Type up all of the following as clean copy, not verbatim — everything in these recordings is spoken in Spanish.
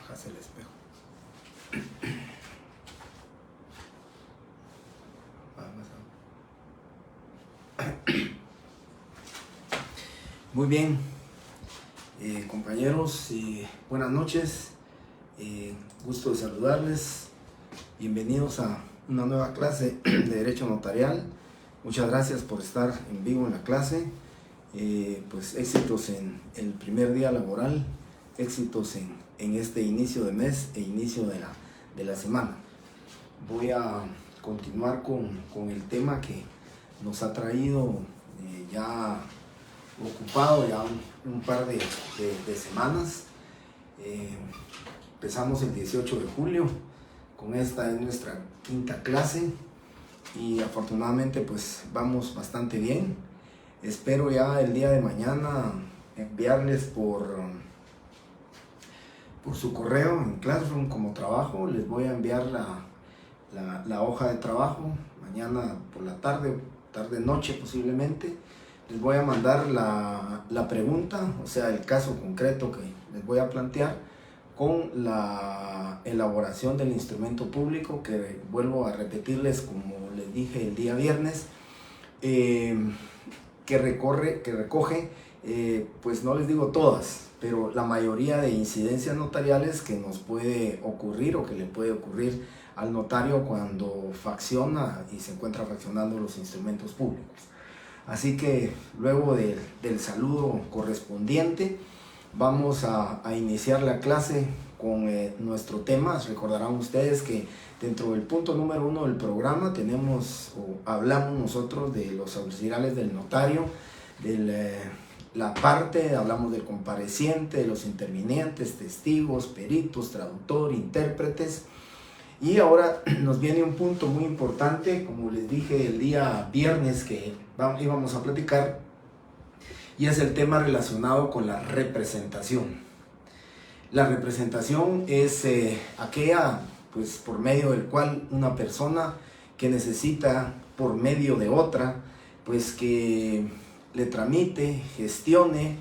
bajas el espejo. Muy bien, compañeros, buenas noches, gusto de saludarles, bienvenidos a una nueva clase de Derecho Notarial. Muchas gracias por estar en vivo en la clase, pues éxitos en el primer día laboral, éxitos en este inicio de mes e inicio de la semana. Voy a continuar con el tema que nos ha traído ya ocupado ya un par de semanas. Empezamos el 18 de julio, con esta es nuestra quinta clase y afortunadamente pues vamos bastante bien. Espero ya el día de mañana enviarles por su correo en Classroom como trabajo. Les voy a enviar la hoja de trabajo mañana por la tarde noche posiblemente. Les voy a mandar la pregunta, o sea, el caso concreto que les voy a plantear con la elaboración del instrumento público, que vuelvo a repetirles como les dije el día viernes, que recoge, pues no les digo todas, pero la mayoría de incidencias notariales que nos puede ocurrir o que le puede ocurrir al notario cuando facciona y se encuentra faccionando los instrumentos públicos. Así que luego del saludo correspondiente vamos a iniciar la clase con nuestro tema. Recordarán ustedes que dentro del punto número 1 del programa hablamos nosotros de los auxiliares del notario, hablamos del compareciente, de los intervinientes, testigos, peritos, traductor, intérpretes. Y ahora nos viene un punto muy importante, como les dije el día viernes que íbamos a platicar, y es el tema relacionado con la representación. La representación es aquella, pues, por medio del cual una persona que necesita por medio de otra, pues que le tramite, gestione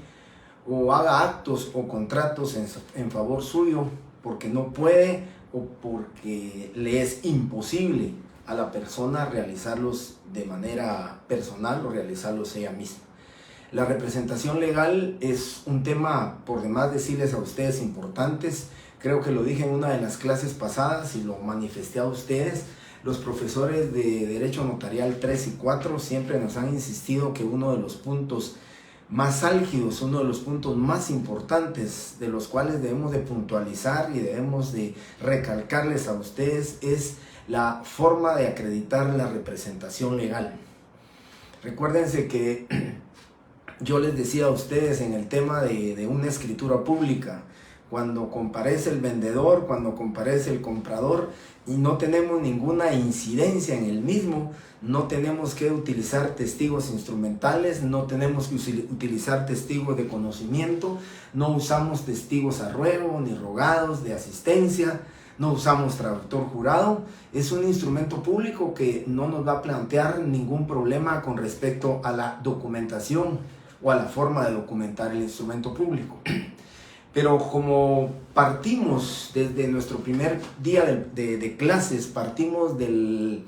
o haga actos o contratos en favor suyo porque no puede o porque le es imposible a la persona realizarlos de manera personal o realizarlos ella misma. La representación legal es un tema, por demás decirles a ustedes, importantes. Creo que lo dije en una de las clases pasadas y lo manifesté a ustedes. Los profesores de Derecho Notarial 3 y 4 siempre nos han insistido que uno de los puntos más álgidos, uno de los puntos más importantes de los cuales debemos de puntualizar y debemos de recalcarles a ustedes es la forma de acreditar la representación legal. Recuérdense que yo les decía a ustedes en el tema de una escritura pública, cuando comparece el vendedor, cuando comparece el comprador y no tenemos ninguna incidencia en el mismo, no tenemos que utilizar testigos instrumentales, no tenemos que utilizar testigos de conocimiento, no usamos testigos a ruego ni rogados de asistencia, no usamos traductor jurado. Es un instrumento público que no nos va a plantear ningún problema con respecto a la documentación o a la forma de documentar el instrumento público. Pero como partimos desde nuestro primer día de clases, partimos de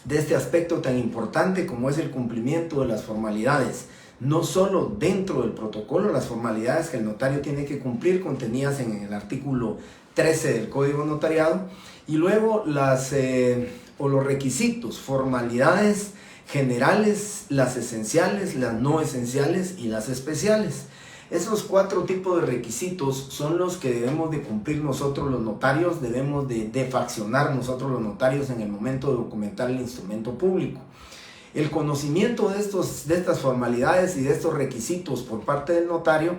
este aspecto tan importante como es el cumplimiento de las formalidades, no solo dentro del protocolo, las formalidades que el notario tiene que cumplir contenidas en el artículo 13 del Código Notariado, y luego los requisitos, formalidades generales, las esenciales, las no esenciales y las especiales. Esos 4 tipos de requisitos son los que debemos de cumplir nosotros los notarios, debemos de faccionar nosotros los notarios en el momento de documentar el instrumento público. El conocimiento de estas formalidades y de estos requisitos por parte del notario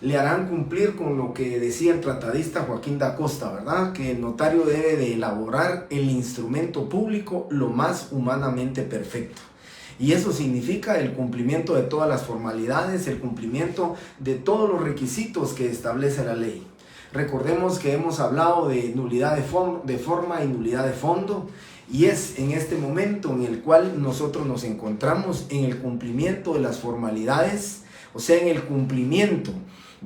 le harán cumplir con lo que decía el tratadista Joaquín da Costa, ¿verdad? Que el notario debe de elaborar el instrumento público lo más humanamente perfecto. Y eso significa el cumplimiento de todas las formalidades, el cumplimiento de todos los requisitos que establece la ley. Recordemos que hemos hablado de nulidad de forma y nulidad de fondo, y es en este momento en el cual nosotros nos encontramos en el cumplimiento de las formalidades, o sea, en el cumplimiento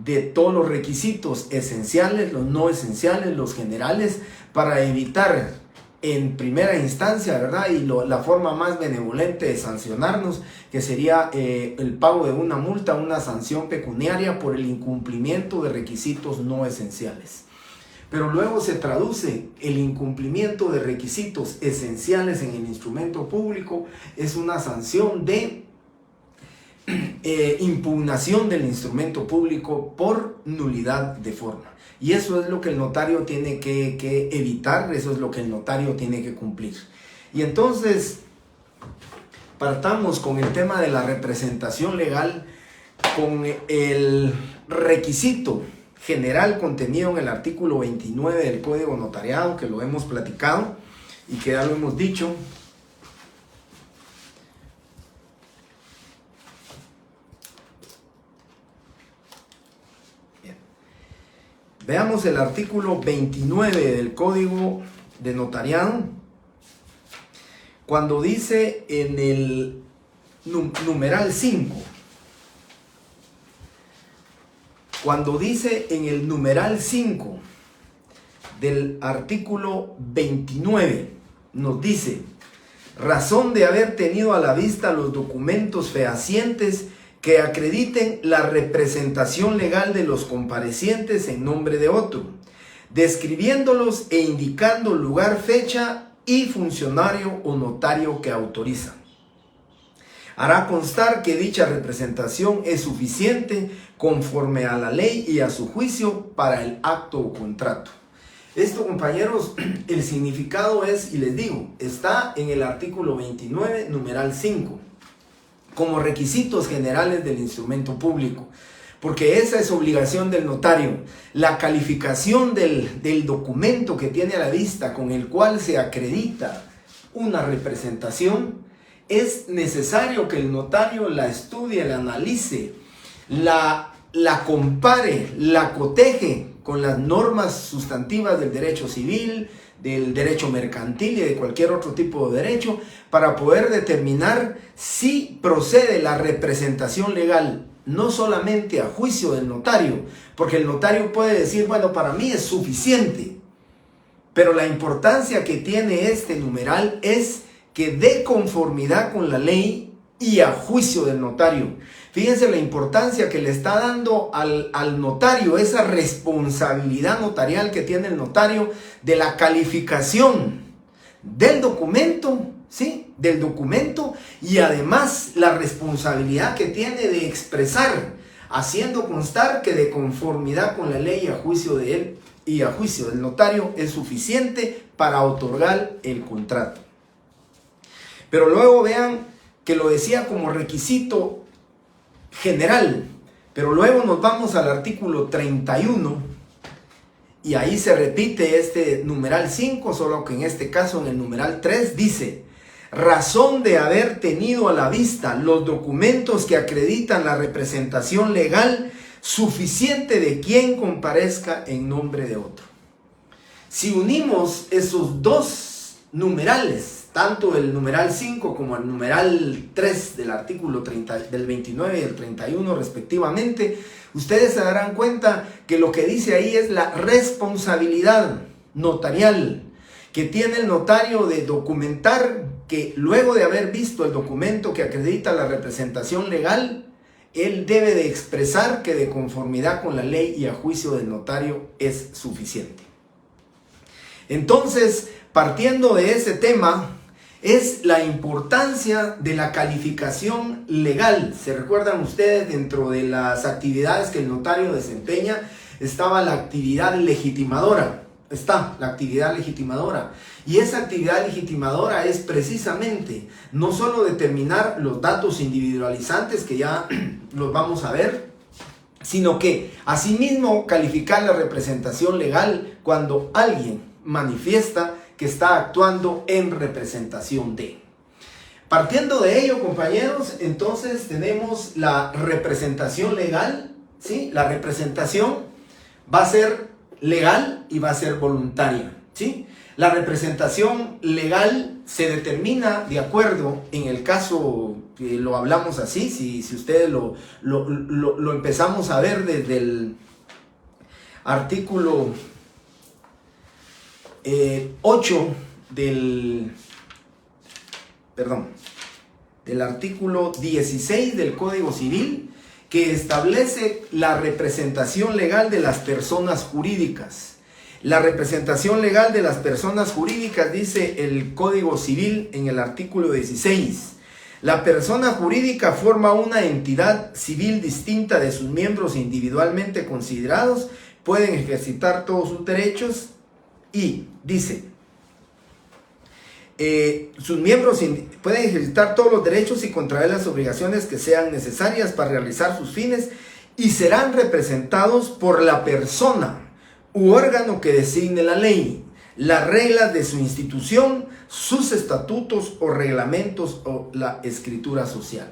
de todos los requisitos esenciales, los no esenciales, los generales, para evitar en primera instancia, ¿verdad? Y la forma más benevolente de sancionarnos, que sería el pago de una multa, una sanción pecuniaria por el incumplimiento de requisitos no esenciales. Pero luego se traduce el incumplimiento de requisitos esenciales en el instrumento público, es una sanción de impugnación del instrumento público por nulidad de forma. Y eso es lo que el notario tiene que evitar, eso es lo que el notario tiene que cumplir. Y entonces, partamos con el tema de la representación legal, con el requisito general contenido en el artículo 29 del Código Notariado, que lo hemos platicado y que ya lo hemos dicho. Veamos el artículo 29 del Código de Notariado, cuando dice en el numeral 5, cuando dice en el numeral 5 del artículo 29, nos dice: razón de haber tenido a la vista los documentos fehacientes que acrediten la representación legal de los comparecientes en nombre de otro, describiéndolos e indicando lugar, fecha y funcionario o notario que autoriza. Hará constar que dicha representación es suficiente conforme a la ley y a su juicio para el acto o contrato. Esto, compañeros, el significado es, y les digo, está en el artículo 29, numeral 5. Como requisitos generales del instrumento público, porque esa es obligación del notario. La calificación del documento que tiene a la vista con el cual se acredita una representación, es necesario que el notario la estudie, la analice, la compare, la coteje con las normas sustantivas del derecho civil, del derecho mercantil y de cualquier otro tipo de derecho, para poder determinar si procede la representación legal, no solamente a juicio del notario, porque el notario puede decir, bueno, para mí es suficiente, pero la importancia que tiene este numeral es que dé conformidad con la ley y a juicio del notario. Fíjense la importancia que le está dando al notario, esa responsabilidad notarial que tiene el notario de la calificación del documento, ¿sí? Del documento, y además la responsabilidad que tiene de expresar, haciendo constar que de conformidad con la ley y a juicio de él y a juicio del notario es suficiente para otorgar el contrato. Pero luego vean que lo decía como requisito general, pero luego nos vamos al artículo 31 y ahí se repite este numeral 5, solo que en este caso en el numeral 3 dice: razón de haber tenido a la vista los documentos que acreditan la representación legal suficiente de quien comparezca en nombre de otro. Si unimos esos dos numerales, tanto el numeral 5 como el numeral 3 del artículo 30, del 29 y el 31 respectivamente, ustedes se darán cuenta que lo que dice ahí es la responsabilidad notarial que tiene el notario de documentar que luego de haber visto el documento que acredita la representación legal, él debe de expresar que de conformidad con la ley y a juicio del notario es suficiente. Entonces, partiendo de ese tema, es la importancia de la calificación legal. ¿Se recuerdan ustedes? Dentro de las actividades que el notario desempeña estaba la actividad legitimadora. Está la actividad legitimadora. Y esa actividad legitimadora es precisamente no solo determinar los datos individualizantes, que ya los vamos a ver, sino que asimismo calificar la representación legal cuando alguien manifiesta que está actuando en representación de. Partiendo de ello, compañeros, entonces tenemos la representación legal, ¿sí? La representación va a ser legal y va a ser voluntaria, ¿sí? La representación legal se determina de acuerdo, en el caso que lo hablamos así, si ustedes lo empezamos a ver desde el artículo 8 del artículo 16 del Código Civil, que establece la representación legal de las personas jurídicas. La representación legal de las personas jurídicas, dice el Código Civil en el artículo 16. La persona jurídica forma una entidad civil distinta de sus miembros individualmente considerados, pueden ejercitar todos sus derechos y, dice, sus miembros pueden ejercitar todos los derechos y contraer las obligaciones que sean necesarias para realizar sus fines y serán representados por la persona u órgano que designe la ley, las reglas de su institución, sus estatutos o reglamentos o la escritura social.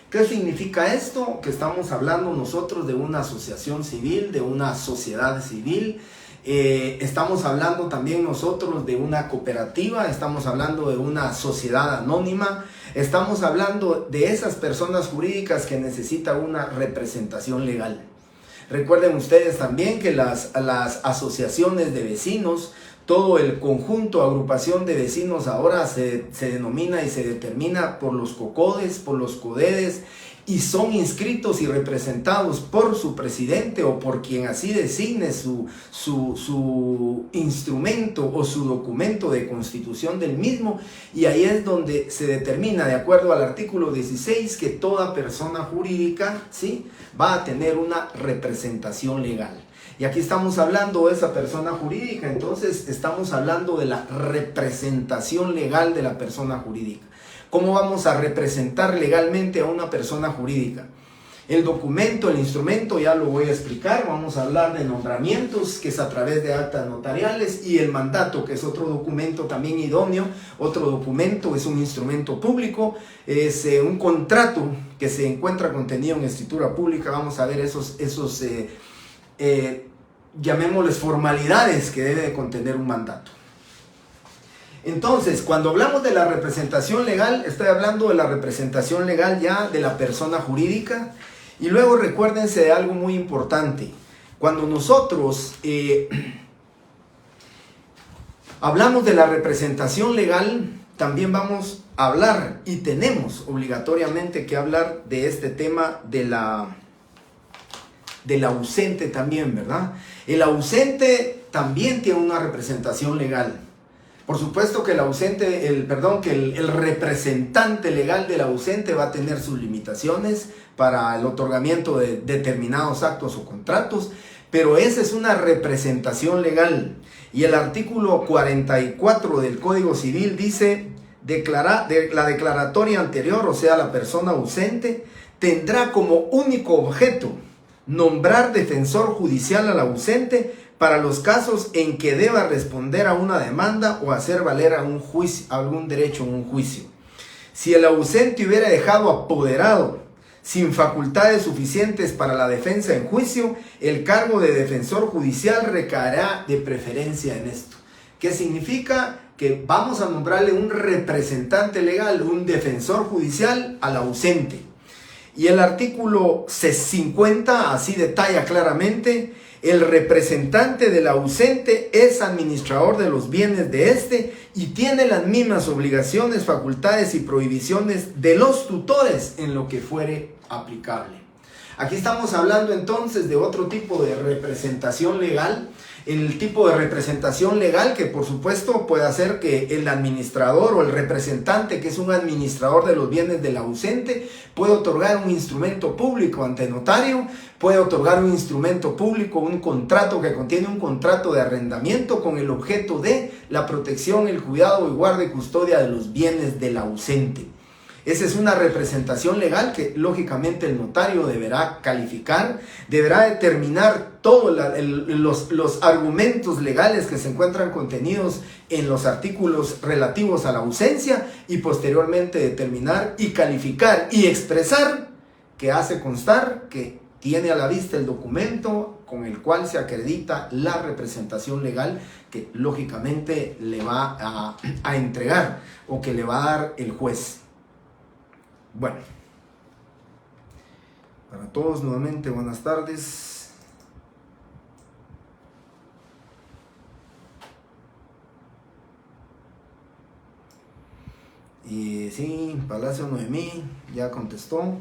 ¿Qué significa esto? Que estamos hablando nosotros de una asociación civil, de una sociedad civil. Estamos hablando también nosotros de una cooperativa, estamos hablando de una sociedad anónima, estamos hablando de esas personas jurídicas que necesitan una representación legal. Recuerden ustedes también que las asociaciones de vecinos, todo el conjunto, agrupación de vecinos ahora se denomina y se determina por los COCODES, por los CODEDES, y son inscritos y representados por su presidente o por quien así designe su instrumento o su documento de constitución del mismo, y ahí es donde se determina, de acuerdo al artículo 16, que toda persona jurídica, ¿sí?, va a tener una representación legal. Y aquí estamos hablando de esa persona jurídica, entonces estamos hablando de la representación legal de la persona jurídica. ¿Cómo vamos a representar legalmente a una persona jurídica? El documento, el instrumento, ya lo voy a explicar. Vamos a hablar de nombramientos, que es a través de actas notariales, y el mandato, que es otro documento también idóneo. Otro documento es un instrumento público, es un contrato que se encuentra contenido en escritura pública. Vamos a ver esos llamémosles formalidades que debe de contener un mandato. Entonces, cuando hablamos de la representación legal, estoy hablando de la representación legal ya de la persona jurídica. Y luego recuérdense de algo muy importante. Cuando nosotros hablamos de la representación legal, también vamos a hablar y tenemos obligatoriamente que hablar de este tema del ausente también, ¿verdad? El ausente también tiene una representación legal. Por supuesto que el representante legal del ausente va a tener sus limitaciones para el otorgamiento de determinados actos o contratos, pero esa es una representación legal. Y el artículo 44 del Código Civil dice: la declaratoria anterior, o sea, la persona ausente, tendrá como único objeto nombrar defensor judicial al ausente para los casos en que deba responder a una demanda o hacer valer algún derecho en un juicio. Si el ausente hubiera dejado apoderado sin facultades suficientes para la defensa en juicio, el cargo de defensor judicial recaerá de preferencia en esto. ¿Qué significa? Que vamos a nombrarle un representante legal, un defensor judicial al ausente. Y el artículo 50 así detalla claramente: el representante del ausente es administrador de los bienes de éste y tiene las mismas obligaciones, facultades y prohibiciones de los tutores en lo que fuere aplicable. Aquí estamos hablando entonces de otro tipo de representación legal. El tipo de representación legal que por supuesto puede hacer que el administrador o el representante, que es un administrador de los bienes del ausente, puede otorgar un instrumento público ante notario, puede otorgar un instrumento público, un contrato que contiene un contrato de arrendamiento con el objeto de la protección, el cuidado y guarda y custodia de los bienes del ausente. Esa es una representación legal que lógicamente el notario deberá calificar, deberá determinar todos los argumentos legales que se encuentran contenidos en los artículos relativos a la ausencia y posteriormente determinar y calificar y expresar que hace constar que tiene a la vista el documento con el cual se acredita la representación legal que lógicamente le va a entregar o que le va a dar el juez. Bueno, para todos nuevamente buenas tardes. Y sí, Palacio Noemí ya contestó.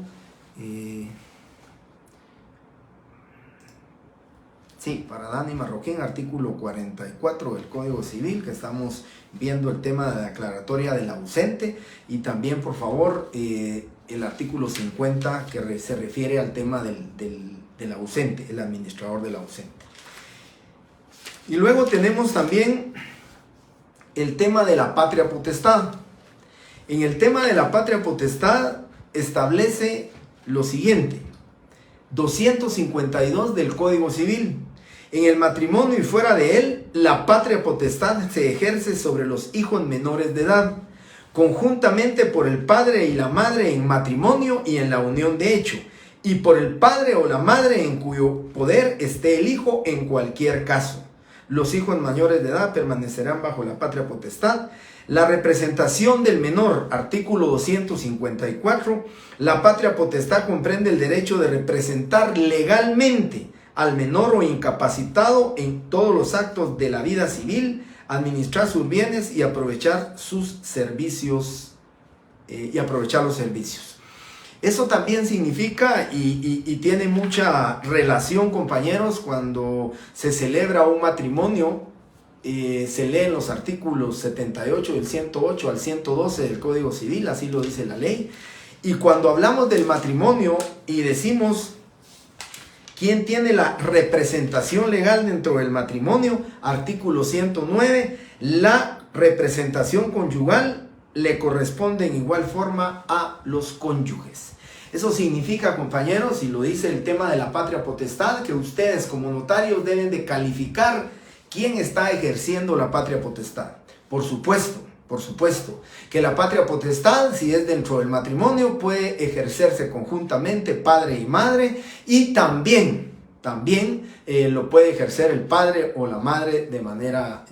Sí, para Dani Marroquín, artículo 44 del Código Civil, que estamos viendo el tema de la declaratoria del ausente, y también, por favor, el artículo 50, que se refiere al tema del ausente, el administrador del ausente. Y luego tenemos también el tema de la patria potestad. En el tema de la patria potestad establece lo siguiente: 252 del Código Civil. En el matrimonio y fuera de él, la patria potestad se ejerce sobre los hijos menores de edad, conjuntamente por el padre y la madre en matrimonio y en la unión de hecho, y por el padre o la madre en cuyo poder esté el hijo en cualquier caso. Los hijos mayores de edad permanecerán bajo la patria potestad. La representación del menor, artículo 254, la patria potestad comprende el derecho de representar legalmente al menor o incapacitado en todos los actos de la vida civil, administrar sus bienes y aprovechar sus servicios, los servicios. Eso también significa y tiene mucha relación, compañeros, cuando se celebra un matrimonio. Se leen los artículos 78 del 108 al 112 del Código Civil, así lo dice la ley. Y cuando hablamos del matrimonio y decimos quién tiene la representación legal dentro del matrimonio, artículo 109, la representación conyugal le corresponde en igual forma a los cónyuges. Eso significa, compañeros, y lo dice el tema de la patria potestad, que ustedes como notarios deben de calificar quién está ejerciendo la patria potestad. Por supuesto, que la patria potestad, si es dentro del matrimonio, puede ejercerse conjuntamente padre y madre, y también lo puede ejercer el padre o la madre de manera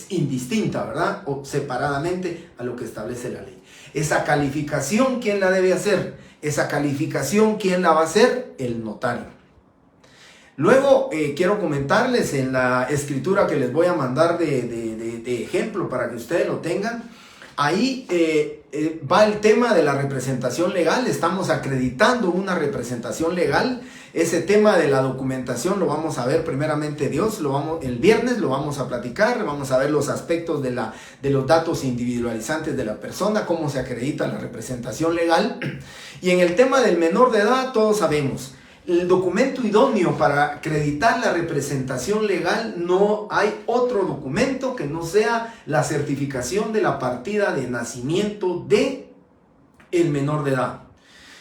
indistinta, ¿verdad? O separadamente a lo que establece la ley. Esa calificación, ¿quién la debe hacer? Esa calificación, ¿quién la va a hacer? El notario. Luego quiero comentarles en la escritura que les voy a mandar de ejemplo para que ustedes lo tengan. Ahí va el tema de la representación legal. Estamos acreditando una representación legal. Ese tema de la documentación lo vamos a ver primeramente Dios. El viernes lo vamos a platicar. Vamos a ver los aspectos de los datos individualizantes de la persona, cómo se acredita la representación legal. Y en el tema del menor de edad, todos sabemos. El documento idóneo para acreditar la representación legal, no hay otro documento que no sea la certificación de la partida de nacimiento de el menor de edad.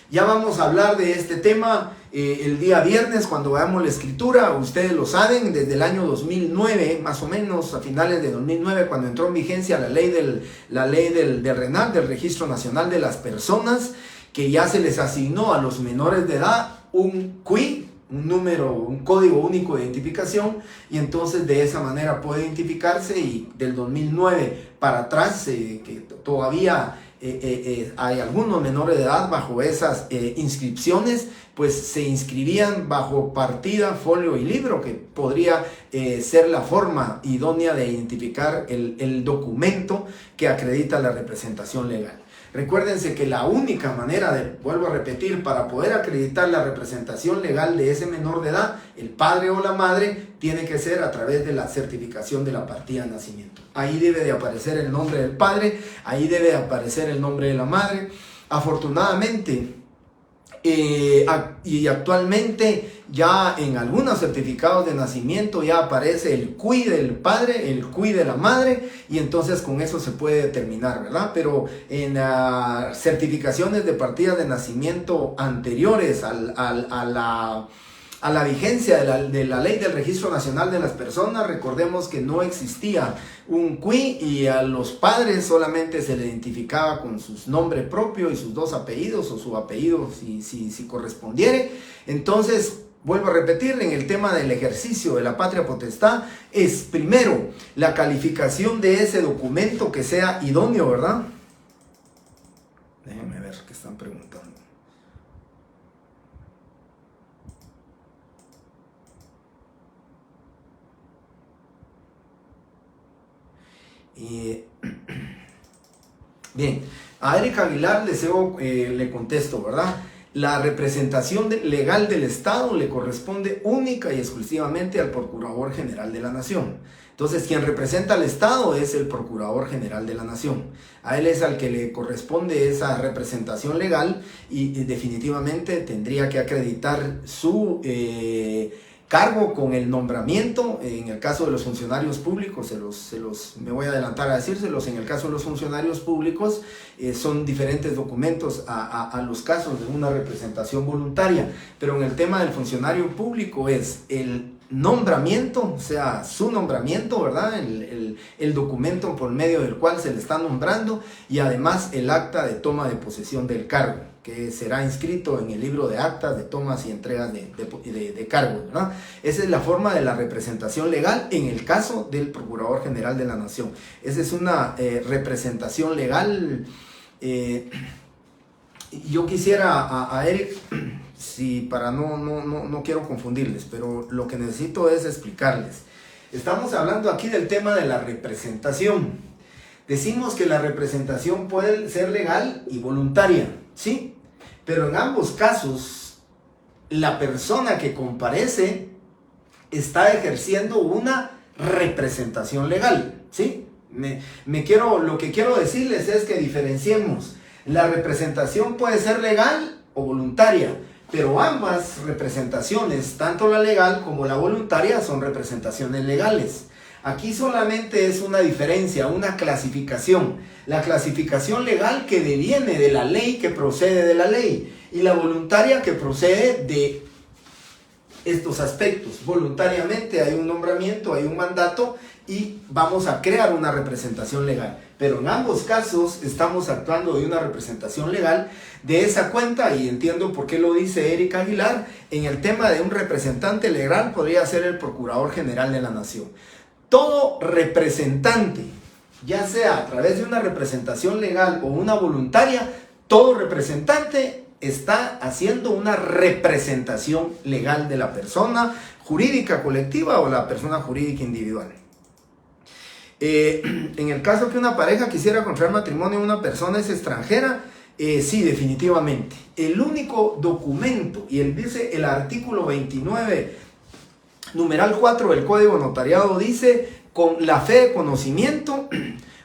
Ya vamos a hablar de este tema el día viernes cuando veamos la escritura. Ustedes lo saben, desde el año 2009, más o menos a finales de 2009, cuando entró en vigencia la ley del RENAC, del Registro Nacional de las Personas, que ya se les asignó a los menores de edad un CUI, un código único de identificación, y entonces de esa manera puede identificarse. Y del 2009 para atrás, que todavía hay algunos menores de edad bajo esas inscripciones, pues se inscribían bajo partida, folio y libro, que podría ser la forma idónea de identificar el documento que acredita la representación legal. Recuérdense que la única manera, vuelvo a repetir, para poder acreditar la representación legal de ese menor de edad, el padre o la madre, tiene que ser a través de la certificación de la partida de nacimiento. Ahí debe de aparecer el nombre del padre, ahí debe de aparecer el nombre de la madre. Afortunadamente, y actualmente ya en algunos certificados de nacimiento ya aparece el CUI del padre, el CUI de la madre, y entonces con eso se puede determinar, ¿verdad? Pero en certificaciones de partidas de nacimiento anteriores a a la vigencia de la Ley del Registro Nacional de las Personas. Recordemos que no existía un CUI y a los padres solamente se le identificaba con su nombre propio y sus 2 apellidos o su apellido si correspondiere. Entonces, vuelvo a repetir, en el tema del ejercicio de la patria potestad es primero la calificación de ese documento que sea idóneo, ¿verdad? Déjenme ver qué están preguntando. Bien, a Erika Aguilar le contesto, ¿verdad? La representación legal del Estado le corresponde única y exclusivamente al Procurador General de la Nación. Entonces, quien representa al Estado es el Procurador General de la Nación. A él es al que le corresponde esa representación legal y definitivamente tendría que acreditar su cargo con el nombramiento. En el caso de los funcionarios públicos, me voy a adelantar a decírselos, en el caso de los funcionarios públicos son diferentes documentos a los casos de una representación voluntaria, pero en el tema del funcionario público es el nombramiento, o sea, su nombramiento, ¿verdad? El documento por medio del cual se le está nombrando y además el acta de toma de posesión del cargo, que será inscrito en el libro de actas de tomas y entregas de cargos, ¿verdad? Esa es la forma de la representación legal en el caso del Procurador General de la Nación. Esa es una representación legal. Yo quisiera a Eric, para no quiero confundirles, pero lo que necesito es explicarles. Estamos hablando aquí del tema de la representación. Decimos que la representación puede ser legal y voluntaria, ¿sí? Pero en ambos casos, la persona que comparece está ejerciendo una representación legal, ¿sí? Lo que quiero decirles es que diferenciemos. La representación puede ser legal o voluntaria, pero ambas representaciones, tanto la legal como la voluntaria, son representaciones legales. Aquí solamente es una diferencia, una clasificación. La clasificación legal que deviene de la ley, que procede de la ley, y la voluntaria que procede de estos aspectos. Voluntariamente hay un nombramiento, hay un mandato y vamos a crear una representación legal. Pero en ambos casos estamos actuando de una representación legal de esa cuenta, y entiendo por qué lo dice Erika Aguilar. En el tema de un representante legal podría ser el Procurador General de la Nación. Todo representante, ya sea a través de una representación legal o una voluntaria, todo representante está haciendo una representación legal de la persona jurídica colectiva o la persona jurídica individual. En el caso que una pareja quisiera contraer matrimonio y una persona es extranjera, sí, definitivamente. El único documento, y dice el artículo 29, numeral 4 del Código Notariado, dice: con la fe de conocimiento,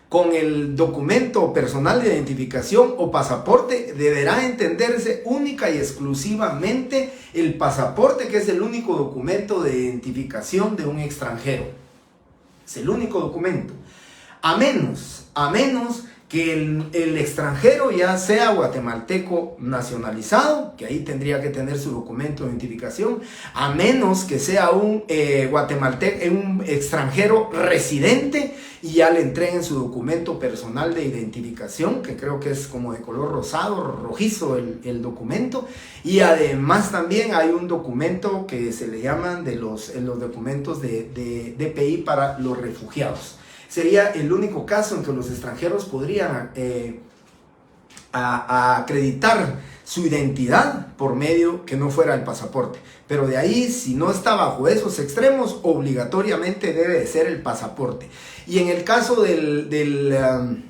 con el documento personal de identificación o pasaporte, deberá entenderse única y exclusivamente el pasaporte, que es el único documento de identificación de un extranjero. Es el único documento. A menos que el extranjero ya sea guatemalteco nacionalizado, que ahí tendría que tener su documento de identificación, a menos que sea un guatemalteco, un extranjero residente, y ya le entreguen su documento personal de identificación, que creo que es como de color rosado, rojizo el documento, y además también hay un documento que se le llaman los documentos de DPI para los refugiados. Sería el único caso en que los extranjeros podrían acreditar su identidad por medio que no fuera el pasaporte. Pero de ahí, si no está bajo esos extremos, obligatoriamente debe de ser el pasaporte. Y en el caso del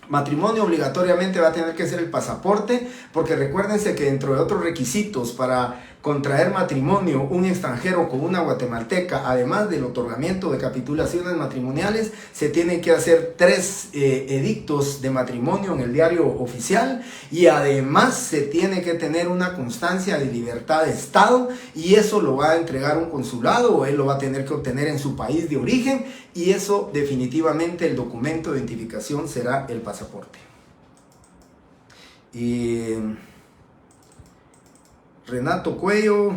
matrimonio, obligatoriamente va a tener que ser el pasaporte, porque recuérdense que dentro de otros requisitos para contraer matrimonio un extranjero con una guatemalteca, además del otorgamiento de capitulaciones matrimoniales, se tienen que hacer 3 edictos de matrimonio en el diario oficial, y además se tiene que tener una constancia de libertad de Estado, y eso lo va a entregar un consulado, o él lo va a tener que obtener en su país de origen, y eso definitivamente el documento de identificación será el pasaporte. Renato Cuello,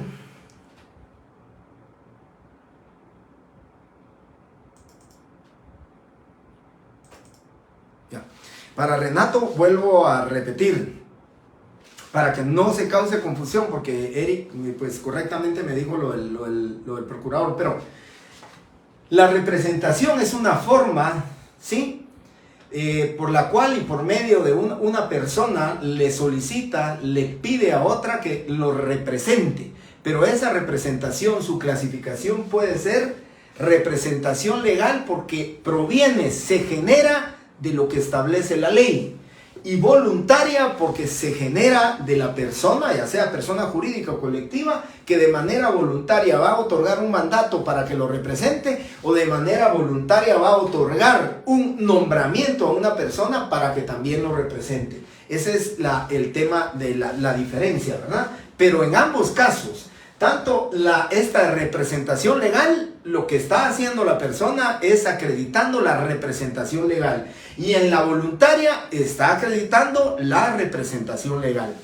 Para Renato, vuelvo a repetir, para que no se cause confusión, porque Eric pues correctamente me dijo lo del procurador, pero la representación es una forma, ¿sí?, por la cual y por medio de una persona le solicita, le pide a otra que lo represente. Pero esa representación, su clasificación puede ser representación legal porque proviene, se genera de lo que establece la ley. Y voluntaria porque se genera de la persona, ya sea persona jurídica o colectiva, que de manera voluntaria va a otorgar un mandato para que lo represente, o de manera voluntaria va a otorgar un nombramiento a una persona para que también lo represente. Ese es el tema de la diferencia, ¿verdad? Pero en ambos casos, tanto esta representación legal, lo que está haciendo la persona es acreditando la representación legal. Y en la voluntaria está acreditando la representación legal.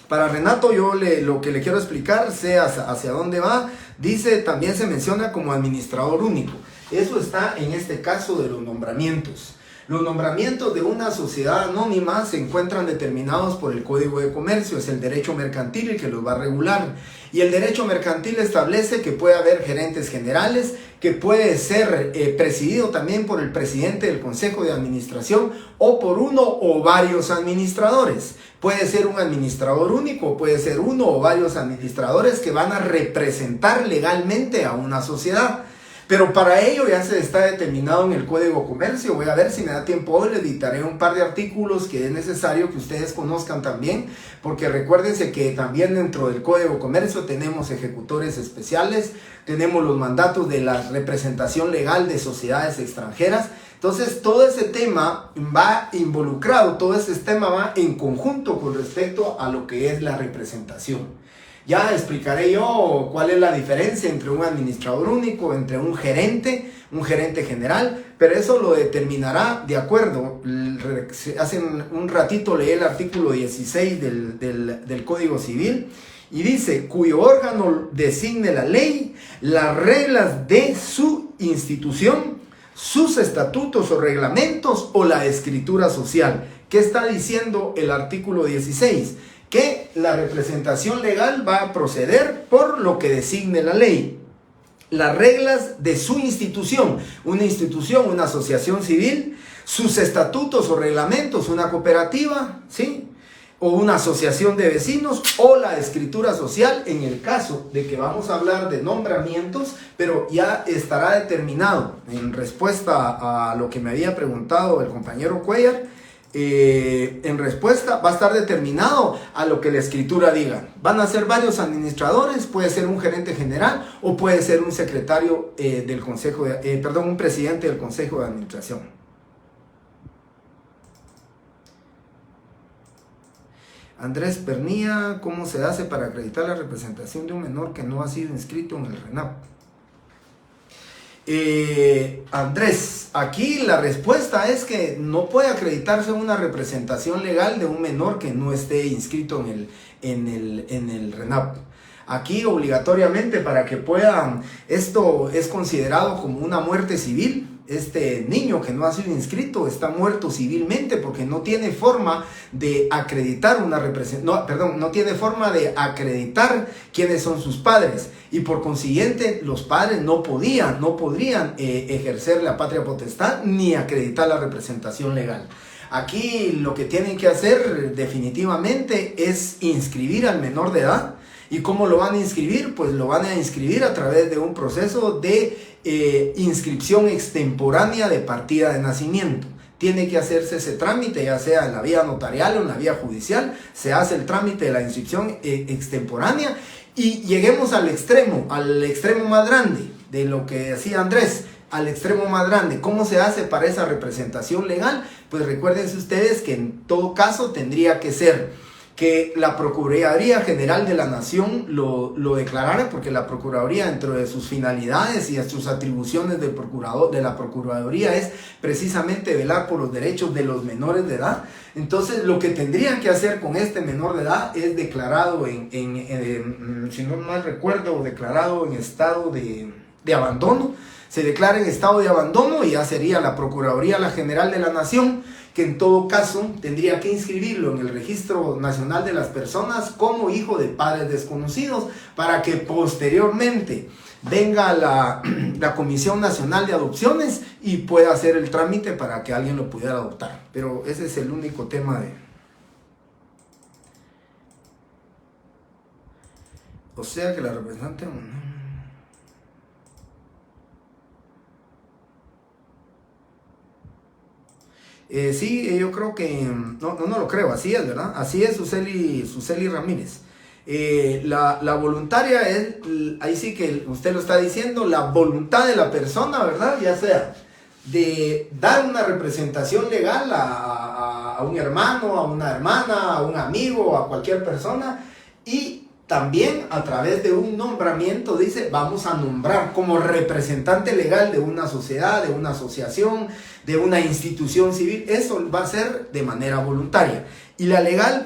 Para Renato, yo lo que le quiero explicar, sé hacia dónde va. Dice, también se menciona como administrador único. Eso está en este caso de los nombramientos. Los nombramientos de una sociedad anónima se encuentran determinados por el Código de Comercio, es el derecho mercantil el que los va a regular. Y el derecho mercantil establece que puede haber gerentes generales, que puede ser presidido también por el presidente del Consejo de Administración o por uno o varios administradores. Puede ser un administrador único, puede ser uno o varios administradores que van a representar legalmente a una sociedad. Pero para ello ya se está determinado en el Código de Comercio. Voy a ver si me da tiempo hoy, le editaré un par de artículos que es necesario que ustedes conozcan también, porque recuérdense que también dentro del Código de Comercio tenemos ejecutores especiales, tenemos los mandatos de la representación legal de sociedades extranjeras. Entonces todo ese tema va involucrado, todo ese tema va en conjunto con respecto a lo que es la representación. Ya explicaré yo cuál es la diferencia entre un administrador único, entre un gerente general, pero eso lo determinará de acuerdo. Hace un ratito leí el artículo 16 del Código Civil y dice, cuyo órgano designe la ley, las reglas de su institución, sus estatutos o reglamentos o la escritura social. ¿Qué está diciendo el artículo 16? Que la representación legal va a proceder por lo que designe la ley. Las reglas de su institución, una asociación civil, sus estatutos o reglamentos, una cooperativa, ¿sí?, o una asociación de vecinos, o la escritura social en el caso de que vamos a hablar de nombramientos, pero ya estará determinado en respuesta a lo que me había preguntado el compañero Cuellar. En respuesta va a estar determinado a lo que la escritura diga. Van a ser varios administradores, puede ser un gerente general o puede ser un secretario del consejo un presidente del consejo de administración. Andrés Pernía, ¿cómo se hace para acreditar la representación de un menor que no ha sido inscrito en el RENAP? Andrés, aquí la respuesta es que no puede acreditarse una representación legal de un menor que no esté inscrito en el RENAP. Aquí obligatoriamente para que puedan, esto es considerado como una muerte civil. Este niño que no ha sido inscrito está muerto civilmente porque no tiene forma de acreditar no tiene forma de acreditar quiénes son sus padres y por consiguiente los padres no podrían ejercer la patria potestad ni acreditar la representación legal. Aquí lo que tienen que hacer definitivamente es inscribir al menor de edad. ¿Y cómo lo van a inscribir? Pues lo van a inscribir a través de un proceso de inscripción extemporánea de partida de nacimiento. Tiene que hacerse ese trámite, ya sea en la vía notarial o en la vía judicial. Se hace el trámite de la inscripción extemporánea y lleguemos al extremo más grande de lo que decía Andrés. Al extremo más grande. ¿Cómo se hace para esa representación legal? Pues recuérdense ustedes que en todo caso tendría que ser que la Procuraduría General de la Nación lo declarara, porque la Procuraduría, dentro de sus finalidades y de sus atribuciones de la Procuraduría, es precisamente velar por los derechos de los menores de edad. Entonces, lo que tendrían que hacer con este menor de edad es declarado si no mal recuerdo, declarado en estado de de abandono, se declara en estado de abandono y ya sería la Procuraduría General de la Nación, que en todo caso tendría que inscribirlo en el Registro Nacional de las Personas como hijo de padres desconocidos, para que posteriormente venga la Comisión Nacional de Adopciones y pueda hacer el trámite para que alguien lo pudiera adoptar. Pero ese es el único tema de... O sea que la representante... Sí, yo creo que... No lo creo, así es, ¿verdad? Así es, Suseli Ramírez. La voluntaria es, ahí sí que usted lo está diciendo, la voluntad de la persona, ¿verdad? Ya sea de dar una representación legal a un hermano, a una hermana, a un amigo, a cualquier persona, y también a través de un nombramiento dice, vamos a nombrar como representante legal de una sociedad, de una asociación, de una institución civil. Eso va a ser de manera voluntaria. Y la legal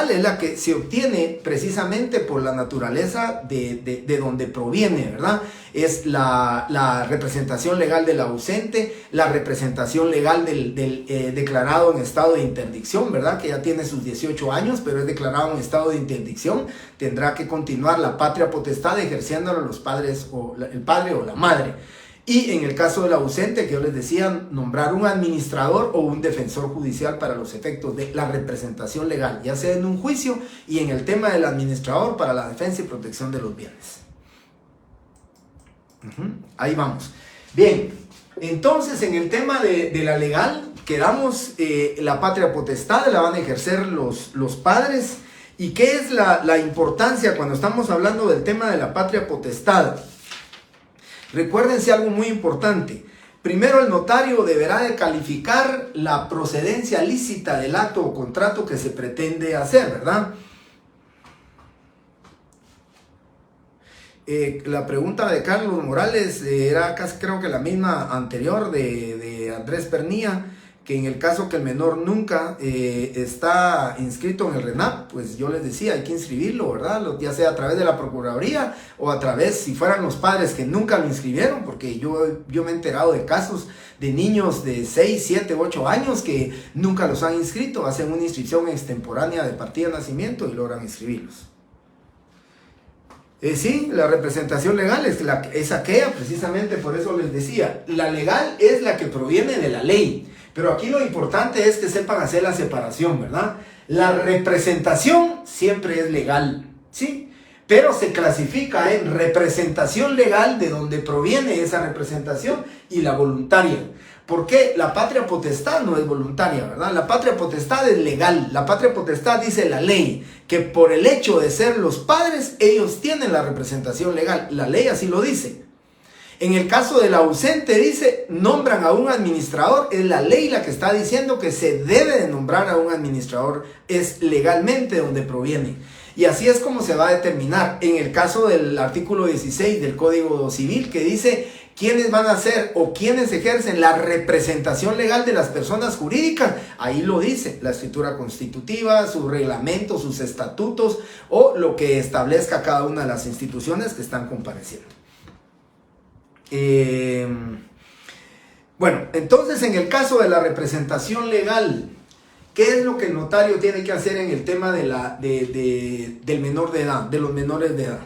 es la que se obtiene precisamente por la naturaleza de donde proviene, ¿verdad? Es la representación legal del ausente, la representación legal del declarado en estado de interdicción, ¿verdad? Que ya tiene sus 18 años, pero es declarado en estado de interdicción. Tendrá que continuar la patria potestad ejerciéndola los padres, o el padre o la madre. Y en el caso del ausente, que yo les decía, nombrar un administrador o un defensor judicial para los efectos de la representación legal, ya sea en un juicio, y en el tema del administrador para la defensa y protección de los bienes. Ahí vamos. Bien, entonces en el tema de la legal, quedamos, la patria potestad la van a ejercer los padres. ¿Y qué es la importancia cuando estamos hablando del tema de la patria potestad? Recuérdense algo muy importante. Primero, el notario deberá de calificar la procedencia lícita del acto o contrato que se pretende hacer, ¿verdad? La pregunta de Carlos Morales era casi creo que la misma anterior de Andrés Pernilla, que en el caso que el menor nunca está inscrito en el RENAP, pues yo les decía, hay que inscribirlo, ¿verdad? Ya sea a través de la Procuraduría o a través, si fueran los padres que nunca lo inscribieron, porque yo me he enterado de casos de niños de 6, 7, 8 años que nunca los han inscrito, hacen una inscripción extemporánea de partida de nacimiento y logran inscribirlos. Sí, la representación legal es aquella, precisamente por eso les decía, la legal es la que proviene de la ley. Pero aquí lo importante es que sepan hacer la separación, ¿verdad? La representación siempre es legal, ¿sí? Pero se clasifica en representación legal, de donde proviene esa representación, y la voluntaria. ¿Por qué? La patria potestad no es voluntaria, ¿verdad? La patria potestad es legal. La patria potestad dice la ley, que por el hecho de ser los padres, ellos tienen la representación legal. La ley así lo dice. En el caso del ausente dice, nombran a un administrador, es la ley la que está diciendo que se debe de nombrar a un administrador, es legalmente donde proviene. Y así es como se va a determinar. En el caso del artículo 16 del Código Civil, que dice quiénes van a ser o quiénes ejercen la representación legal de las personas jurídicas, ahí lo dice, la escritura constitutiva, sus reglamentos, sus estatutos o lo que establezca cada una de las instituciones que están compareciendo. Bueno, entonces en el caso de la representación legal, ¿qué es lo que el notario tiene que hacer en el tema del menor de edad, de los menores de edad?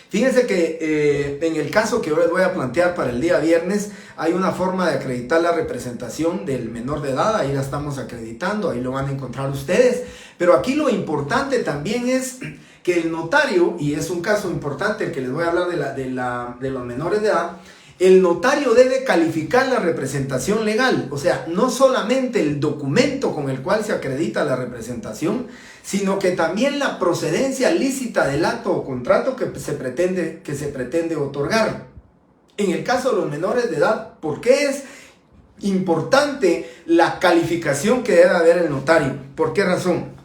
Fíjense que en el caso que yo les voy a plantear para el día viernes, hay una forma de acreditar la representación del menor de edad, ahí la estamos acreditando, ahí lo van a encontrar ustedes, pero aquí lo importante también es que el notario, y es un caso importante el que les voy a hablar de los menores de edad, el notario debe calificar la representación legal, o sea, no solamente el documento con el cual se acredita la representación, sino que también la procedencia lícita del acto o contrato que se pretende otorgar. En el caso de los menores de edad, ¿por qué es importante la calificación que debe haber el notario? ¿Por qué razón?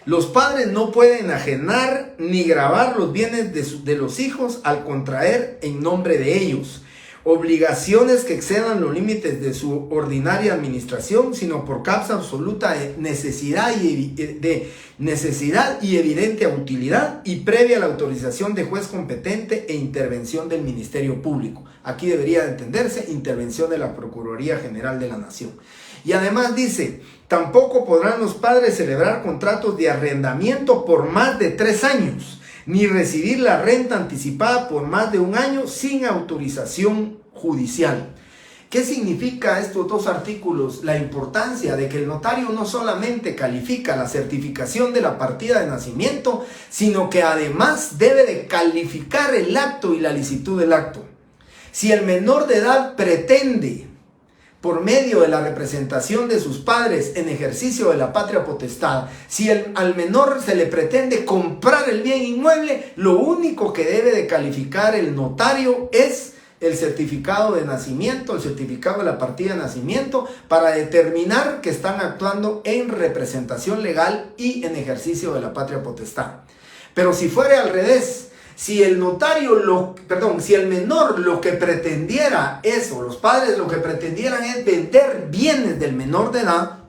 Los padres no pueden enajenar ni gravar los bienes de los hijos al contraer en nombre de ellos obligaciones que excedan los límites de su ordinaria administración, sino por causa absoluta de necesidad y de necesidad y evidente utilidad y previa la autorización de juez competente e intervención del Ministerio Público. Aquí debería de entenderse intervención de la Procuraduría General de la Nación. Y además dice, tampoco podrán los padres celebrar contratos de arrendamiento por más de 3 años, ni recibir la renta anticipada por más de 1 año sin autorización judicial. ¿Qué significa estos 2 artículos? La importancia de que el notario no solamente califica la certificación de la partida de nacimiento, sino que además debe de calificar el acto y la licitud del acto. Si el menor de edad pretende, por medio de la representación de sus padres en ejercicio de la patria potestad, si al menor se le pretende comprar el bien inmueble, lo único que debe de calificar el notario es el certificado de nacimiento, el certificado de la partida de nacimiento, para determinar que están actuando en representación legal y en ejercicio de la patria potestad. Pero si fuera al revés, si el si el menor lo que pretendiera eso, los padres lo que pretendieran es vender bienes del menor de edad,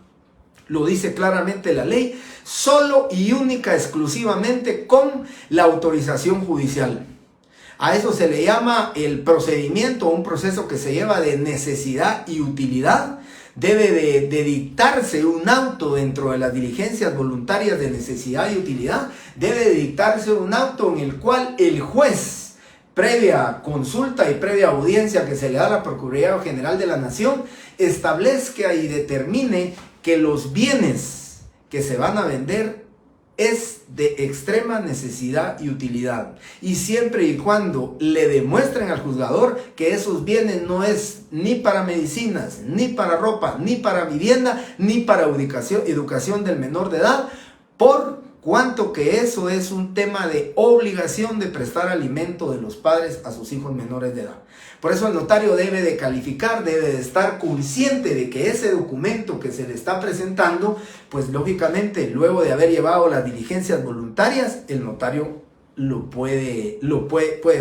lo dice claramente la ley, solo y única exclusivamente con la autorización judicial. A eso se le llama el procedimiento, un proceso que se lleva de necesidad y utilidad. Debe de dictarse un auto dentro de las diligencias voluntarias de necesidad y utilidad. Debe de dictarse un auto en el cual el juez, previa consulta y previa audiencia que se le da a la Procuraduría General de la Nación, establezca y determine que los bienes que se van a vender es de extrema necesidad y utilidad, y siempre y cuando le demuestren al juzgador que esos bienes no es ni para medicinas, ni para ropa, ni para vivienda, ni para educación del menor de edad, por cuanto que eso es un tema de obligación de prestar alimento de los padres a sus hijos menores de edad. Por eso el notario debe de calificar, debe de estar consciente de que ese documento que se le está presentando, pues lógicamente luego de haber llevado las diligencias voluntarias, el notario puede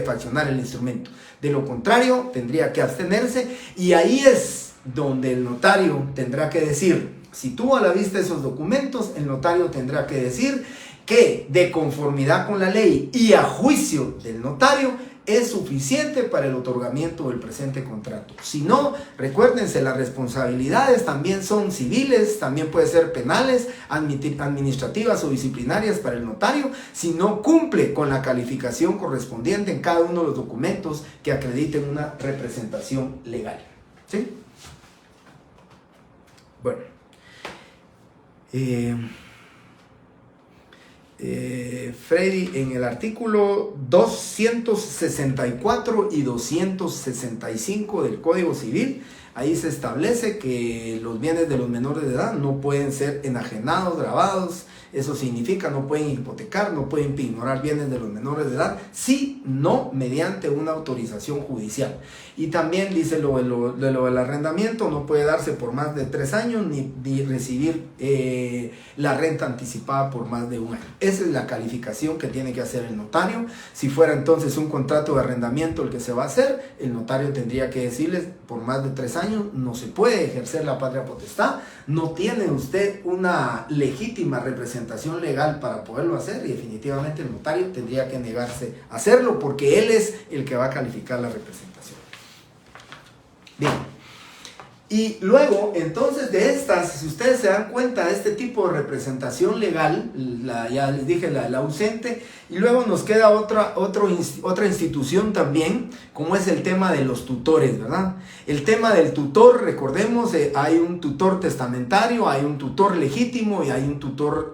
fraccionar el instrumento. De lo contrario, tendría que abstenerse, y ahí es donde el notario tendrá que decir, si tuvo a la vista esos documentos, el notario tendrá que decir que de conformidad con la ley y a juicio del notario es suficiente para el otorgamiento del presente contrato. Si no, recuérdense, las responsabilidades también son civiles, también pueden ser penales, administrativas o disciplinarias para el notario, si no cumple con la calificación correspondiente en cada uno de los documentos que acrediten una representación legal. ¿Sí? Bueno. Freddy, en el artículo 264 y 265 del Código Civil, ahí se establece que los bienes de los menores de edad no pueden ser enajenados, gravados. Eso significa no pueden hipotecar, no pueden ignorar bienes de los menores de edad, si no mediante una autorización judicial. Y también dice lo del arrendamiento, no puede darse por más de 3 años ni recibir la renta anticipada por más de 1 año. Esa es la calificación que tiene que hacer el notario. Si fuera entonces un contrato de arrendamiento el que se va a hacer, el notario tendría que decirles, por más de 3 años no se puede ejercer la patria potestad, no tiene usted una legítima representación legal para poderlo hacer, y definitivamente el notario tendría que negarse a hacerlo porque él es el que va a calificar la representación. Bien, y luego entonces de estas, si ustedes se dan cuenta de este tipo de representación legal, ya les dije la ausente, y luego nos queda otra institución también, como es el tema de los tutores, ¿verdad? El tema del tutor, recordemos, hay un tutor testamentario, hay un tutor legítimo y hay un tutor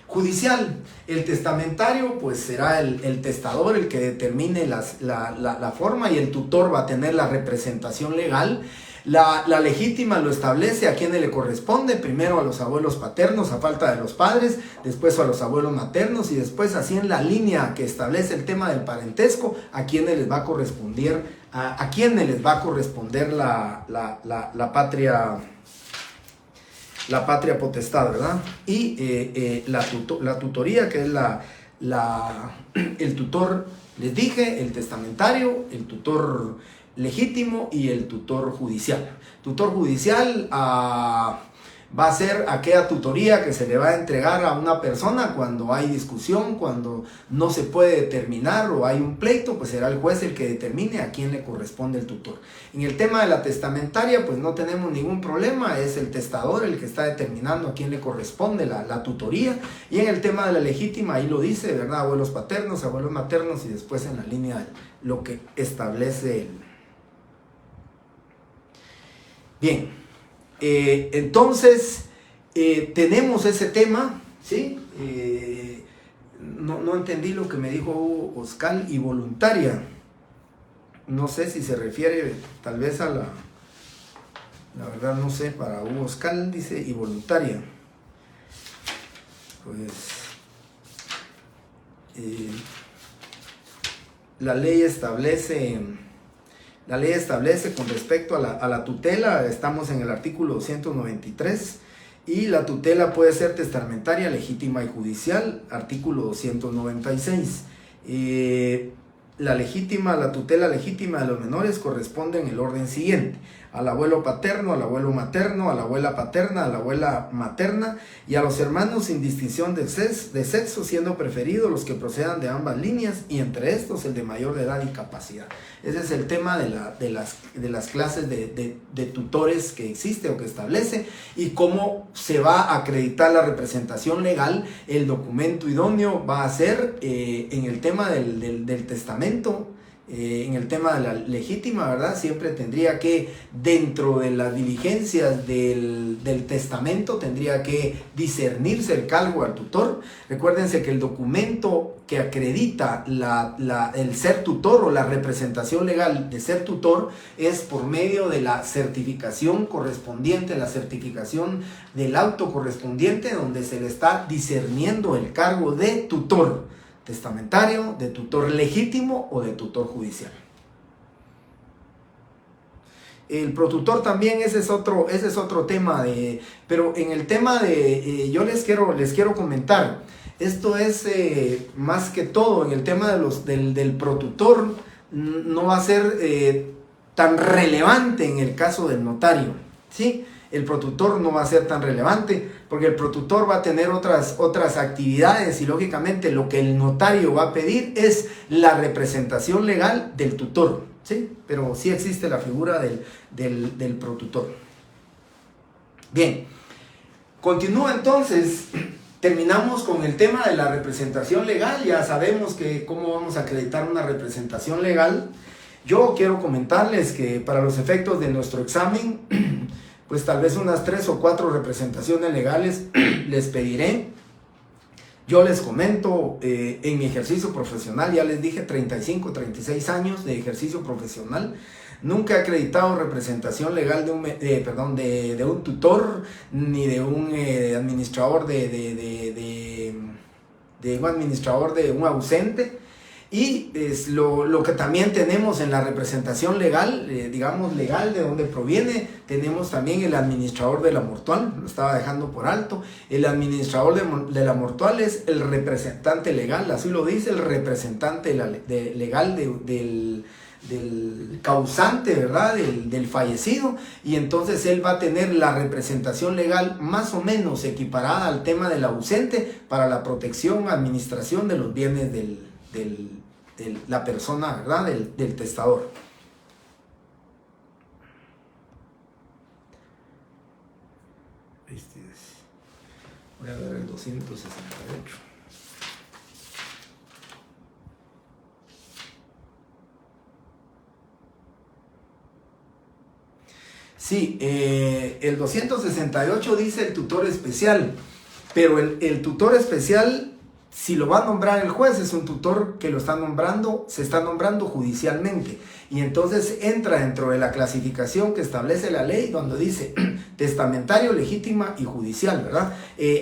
judicial. El testamentario pues será el testador el que determine la forma, y el tutor va a tener la representación legal. La legítima lo establece a quienes le corresponde, primero a los abuelos paternos a falta de los padres, después a los abuelos maternos, y después, así en la línea que establece el tema del parentesco, a quienes les va a corresponder la patria potestad, ¿verdad? Y la tutoría, que es el tutor, les dije, el testamentario, el tutor legítimo y el tutor judicial. Tutor judicial va a ser aquella tutoría que se le va a entregar a una persona cuando hay discusión, cuando no se puede determinar o hay un pleito, pues será el juez el que determine a quién le corresponde el tutor. En el tema de la testamentaria, pues no tenemos ningún problema, es el testador el que está determinando a quién le corresponde la tutoría. Y en el tema de la legítima, ahí lo dice, ¿verdad? Abuelos paternos, abuelos maternos y después en la línea lo que establece el... Bien, entonces tenemos ese tema, ¿sí? No entendí lo que me dijo Oscar, y voluntaria. No sé si se refiere tal vez a la verdad no sé, para Hugo Oscar dice y voluntaria. Pues la ley establece con respecto a la tutela, estamos en el artículo 293, y la tutela puede ser testamentaria, legítima y judicial, artículo 296. La tutela legítima de los menores corresponde en el orden siguiente: al abuelo paterno, al abuelo materno, a la abuela paterna, a la abuela materna y a los hermanos sin distinción de sexo, siendo preferidos los que procedan de ambas líneas, y entre estos el de mayor de edad y capacidad. Ese es el tema de las clases de tutores que existe o que establece, y cómo se va a acreditar la representación legal. El documento idóneo va a ser en el tema del testamento. En el tema de la legítima, ¿verdad? Siempre tendría que, dentro de las diligencias del testamento, tendría que discernirse el cargo al tutor. Recuérdense que el documento que acredita el ser tutor o la representación legal de ser tutor es por medio de la certificación correspondiente, la certificación del auto correspondiente, donde se le está discerniendo el cargo de tutor testamentario, de tutor legítimo o de tutor judicial. El protutor también, ese es otro tema, pero en el tema yo les quiero comentar, esto es más que todo, en el tema del protutor, no va a ser tan relevante en el caso del notario, ¿sí? El protutor no va a ser tan relevante porque el protutor va a tener otras actividades, y lógicamente lo que el notario va a pedir es la representación legal del tutor, ¿sí? Pero sí existe la figura del protutor. Bien, continúa entonces, terminamos con el tema de la representación legal. Ya sabemos cómo vamos a acreditar una representación legal. Yo quiero comentarles que para los efectos de nuestro examen, pues tal vez unas 3 o 4 representaciones legales les pediré. Yo les comento, en mi ejercicio profesional, ya les dije, 35, 36 años de ejercicio profesional, nunca he acreditado representación legal de un tutor, ni de un administrador de un administrador de un ausente. Y es lo que también tenemos en la representación legal, digamos legal, de donde proviene, tenemos también el administrador de la mortual, lo estaba dejando por alto. El administrador de la mortual es el representante legal, así lo dice, el representante legal del causante, ¿verdad? Del fallecido, y entonces él va a tener la representación legal más o menos equiparada al tema del ausente para la protección, administración de los bienes de la persona, ¿verdad? Del testador. Voy a ver el 268. Sí, el 268 dice el tutor especial, pero el tutor especial, si lo va a nombrar el juez, es un tutor que se está nombrando judicialmente, y entonces entra dentro de la clasificación que establece la ley, donde dice testamentario, legítima y judicial, ¿verdad?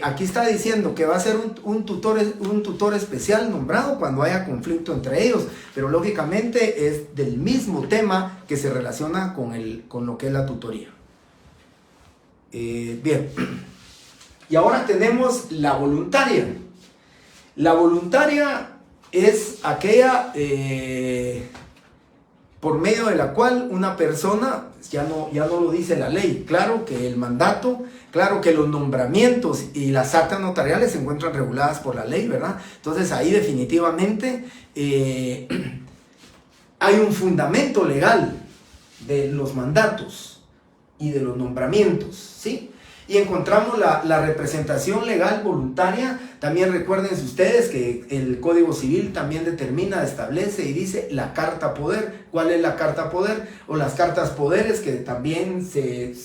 Aquí está diciendo que va a ser un tutor especial nombrado cuando haya conflicto entre ellos, pero lógicamente es del mismo tema que se relaciona con lo que es la tutoría. Bien, y ahora tenemos la voluntaria. La voluntaria es aquella por medio de la cual una persona, ya no lo dice la ley, claro que el mandato, claro que los nombramientos y las actas notariales se encuentran reguladas por la ley, ¿verdad? Entonces ahí definitivamente hay un fundamento legal de los mandatos y de los nombramientos, ¿sí? Y encontramos la representación legal voluntaria. También recuérdense ustedes que el Código Civil también determina, establece y dice la carta poder. ¿Cuál es la carta poder? O las cartas poderes, que también se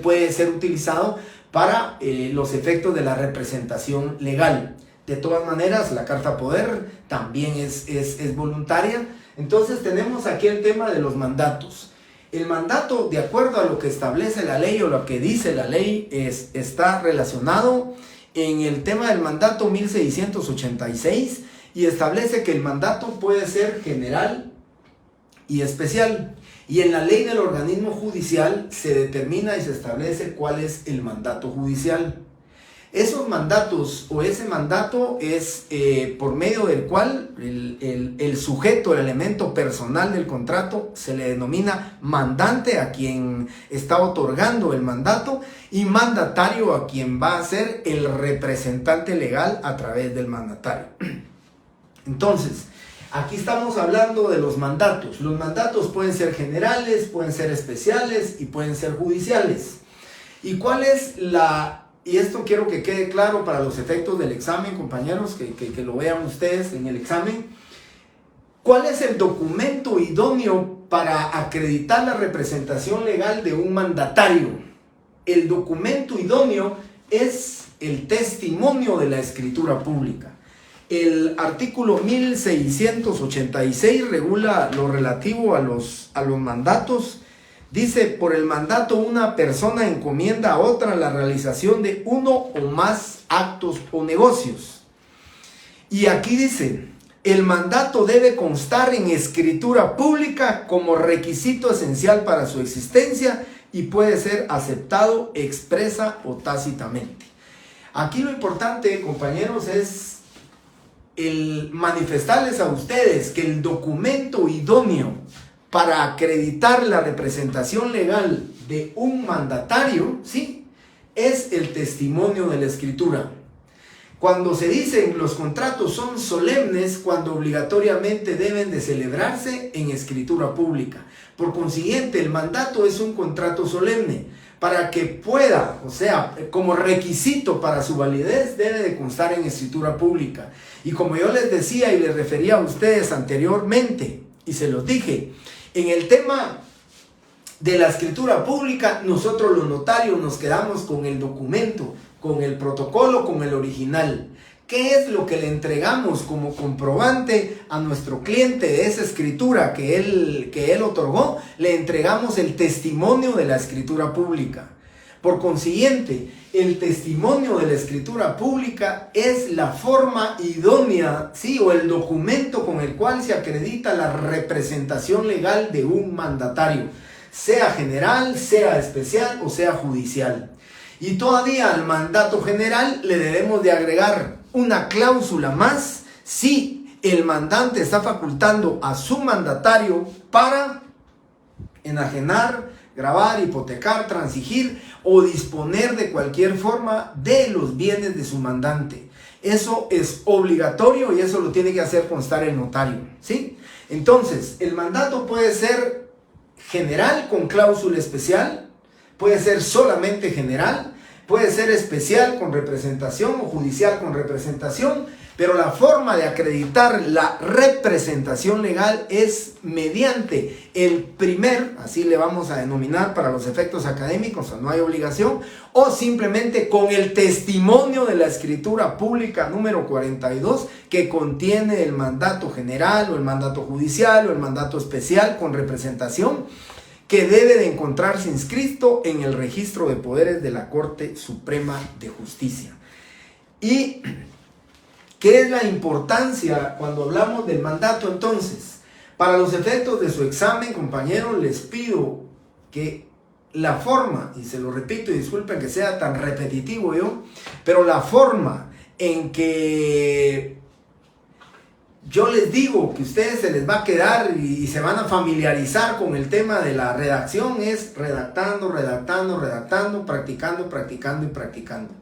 puede ser utilizado para los efectos de la representación legal. De todas maneras, la carta poder también es voluntaria. Entonces tenemos aquí el tema de los mandatos. El mandato, de acuerdo a lo que establece la ley o lo que dice la ley, está relacionado en el tema del mandato 1686 y establece que el mandato puede ser general y especial. Y en la ley del organismo judicial se determina y se establece cuál es el mandato judicial. Esos mandatos o ese mandato es por medio del cual el sujeto, el elemento personal del contrato, se le denomina mandante a quien está otorgando el mandato y mandatario a quien va a ser el representante legal a través del mandatario. Entonces, aquí estamos hablando de los mandatos. Los mandatos pueden ser generales, pueden ser especiales y pueden ser judiciales. ¿Y cuál es y esto quiero que quede claro para los efectos del examen, compañeros, que lo vean ustedes en el examen? ¿Cuál es el documento idóneo para acreditar la representación legal de un mandatario? El documento idóneo es el testimonio de la escritura pública. El artículo 1686 regula lo relativo a los mandatos. Dice, por el mandato una persona encomienda a otra la realización de uno o más actos o negocios. Y aquí dice, el mandato debe constar en escritura pública como requisito esencial para su existencia y puede ser aceptado expresa o tácitamente. Aquí lo importante, compañeros, es el manifestarles a ustedes que el documento idóneo para acreditar la representación legal de un mandatario, ¿sí?, es el testimonio de la escritura. Cuando se dicen los contratos son solemnes, cuando obligatoriamente deben de celebrarse en escritura pública. Por consiguiente, el mandato es un contrato solemne. Para que pueda, o sea, como requisito para su validez, debe de constar en escritura pública. Y como yo les decía y les refería a ustedes anteriormente, y se los dije, en el tema de la escritura pública, nosotros los notarios nos quedamos con el documento, con el protocolo, con el original. ¿Qué es lo que le entregamos como comprobante a nuestro cliente de esa escritura que él otorgó? Le entregamos el testimonio de la escritura pública. Por consiguiente, el testimonio de la escritura pública es la forma idónea, ¿sí?, o el documento con el cual se acredita la representación legal de un mandatario, sea general, sea especial o sea judicial. Y todavía al mandato general le debemos de agregar una cláusula más si el mandante está facultando a su mandatario para enajenar, gravar, hipotecar, transigir o disponer de cualquier forma de los bienes de su mandante. Eso es obligatorio y eso lo tiene que hacer constar el notario, ¿sí? Entonces, el mandato puede ser general con cláusula especial, puede ser solamente general, puede ser especial con representación o judicial con representación, pero la forma de acreditar la representación legal es mediante el primer, así le vamos a denominar para los efectos académicos, o sea, no hay obligación, o simplemente con el testimonio de la escritura pública número 42 que contiene el mandato general o el mandato judicial o el mandato especial con representación, que debe de encontrarse inscrito en el registro de poderes de la Corte Suprema de Justicia. ¿Y qué es la importancia cuando hablamos del mandato? Entonces, para los efectos de su examen, compañeros, les pido que la forma, y se lo repito y disculpen que sea tan repetitivo yo, pero la forma en que yo les digo que a ustedes se les va a quedar y se van a familiarizar con el tema de la redacción, es redactando, practicando y practicando.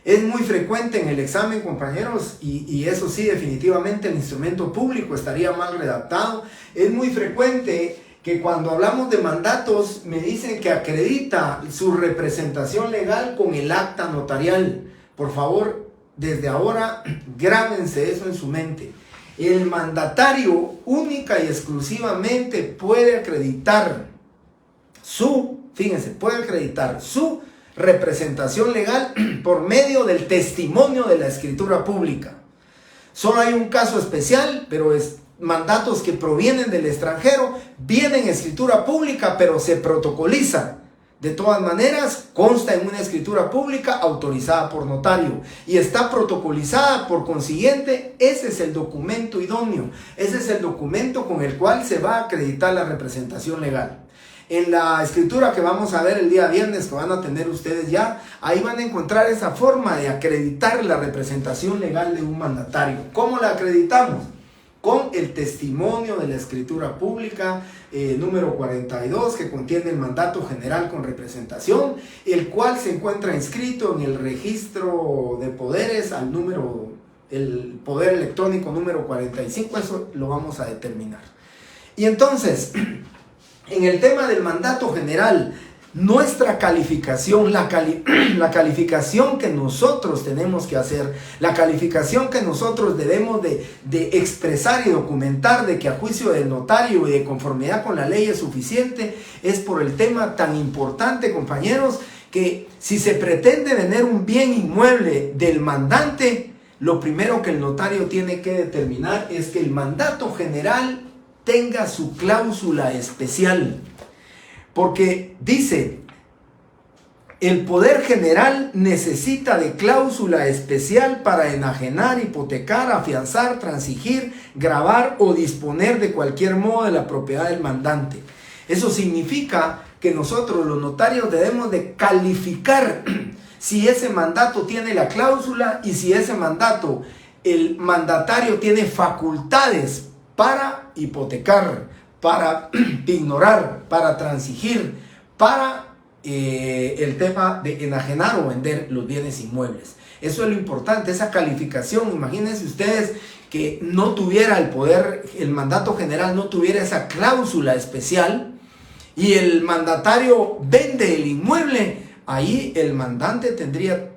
Es muy frecuente en el examen, compañeros, y eso sí, definitivamente el instrumento público estaría mal redactado. Es muy frecuente que cuando hablamos de mandatos me dicen que acredita su representación legal con el acta notarial. Por favor, desde ahora, grábense eso en su mente. El mandatario única y exclusivamente puede acreditar puede acreditar su representación legal por medio del testimonio de la escritura pública. Solo hay un caso especial, pero es mandatos que provienen del extranjero, vienen en escritura pública, pero se protocoliza. De todas maneras, consta en una escritura pública autorizada por notario y está protocolizada, por consiguiente, ese es el documento idóneo, ese es el documento con el cual se va a acreditar la representación legal. En la escritura que vamos a ver el día viernes, que van a tener ustedes ya, ahí van a encontrar esa forma de acreditar la representación legal de un mandatario. ¿Cómo la acreditamos? Con el testimonio de la escritura pública, número 42, que contiene el mandato general con representación, el cual se encuentra inscrito en el registro de poderes el poder electrónico número 45, eso lo vamos a determinar. Y entonces, en el tema del mandato general, nuestra calificación, la calificación que nosotros tenemos que hacer, la calificación que nosotros debemos de expresar y documentar de que a juicio del notario y de conformidad con la ley es suficiente, es por el tema tan importante, compañeros, que si se pretende vender un bien inmueble del mandante, lo primero que el notario tiene que determinar es que el mandato general tenga su cláusula especial. Porque dice, el poder general necesita de cláusula especial para enajenar, hipotecar, afianzar, transigir, gravar o disponer de cualquier modo de la propiedad del mandante. Eso significa que nosotros los notarios debemos de calificar si ese mandato tiene la cláusula y si ese mandato, el mandatario tiene facultades para hipotecar, para ignorar, para transigir, para el tema de enajenar o vender los bienes inmuebles. Eso es lo importante, esa calificación. Imagínense ustedes que no tuviera el poder, el mandato general no tuviera esa cláusula especial y el mandatario vende el inmueble, ahí el mandante tendría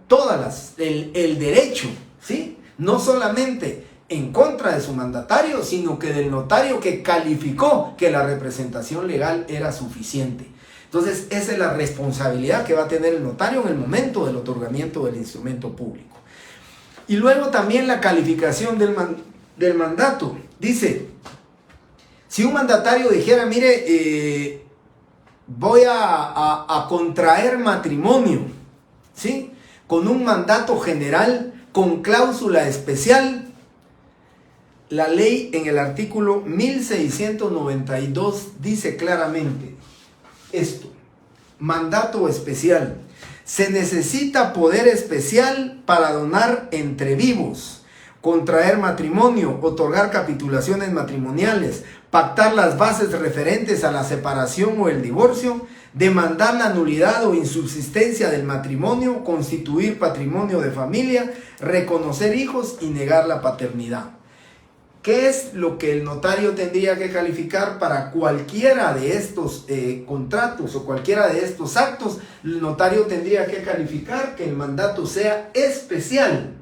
el derecho, ¿sí? No solamente en contra de su mandatario, sino que del notario que calificó que la representación legal era suficiente. Entonces, esa es la responsabilidad que va a tener el notario en el momento del otorgamiento del instrumento público. Y luego también la calificación del mandato. Dice, si un mandatario dijera, mire, voy a contraer matrimonio, ¿sí?, con un mandato general, con cláusula especial, la ley en el artículo 1692 dice claramente esto: mandato especial. Se necesita poder especial para donar entre vivos, contraer matrimonio, otorgar capitulaciones matrimoniales, pactar las bases referentes a la separación o el divorcio, demandar la nulidad o insubsistencia del matrimonio, constituir patrimonio de familia, reconocer hijos y negar la paternidad. ¿Qué es lo que el notario tendría que calificar para cualquiera de estos contratos o cualquiera de estos actos? El notario tendría que calificar que el mandato sea especial,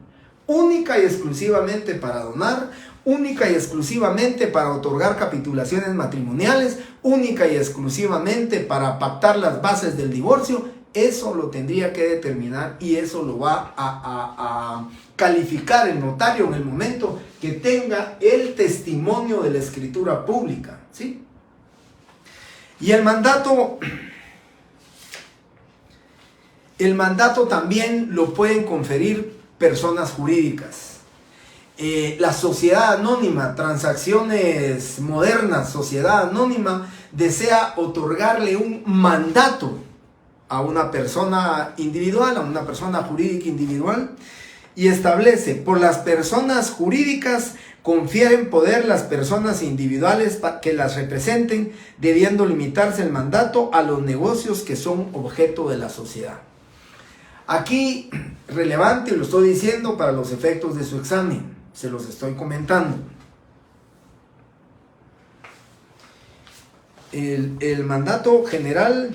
única y exclusivamente para donar, única y exclusivamente para otorgar capitulaciones matrimoniales, única y exclusivamente para pactar las bases del divorcio. Eso lo tendría que determinar y eso lo va a calificar el notario en el momento que tenga el testimonio de la escritura pública, ¿sí? Y el mandato también lo pueden conferir personas jurídicas. La sociedad anónima, transacciones modernas, sociedad anónima, desea otorgarle un mandato a una persona individual, a una persona jurídica individual, y establece: por las personas jurídicas confieren poder las personas individuales que las representen, debiendo limitarse el mandato a los negocios que son objeto de la sociedad. Aquí, relevante, lo estoy diciendo para los efectos de su examen, se los estoy comentando. El mandato general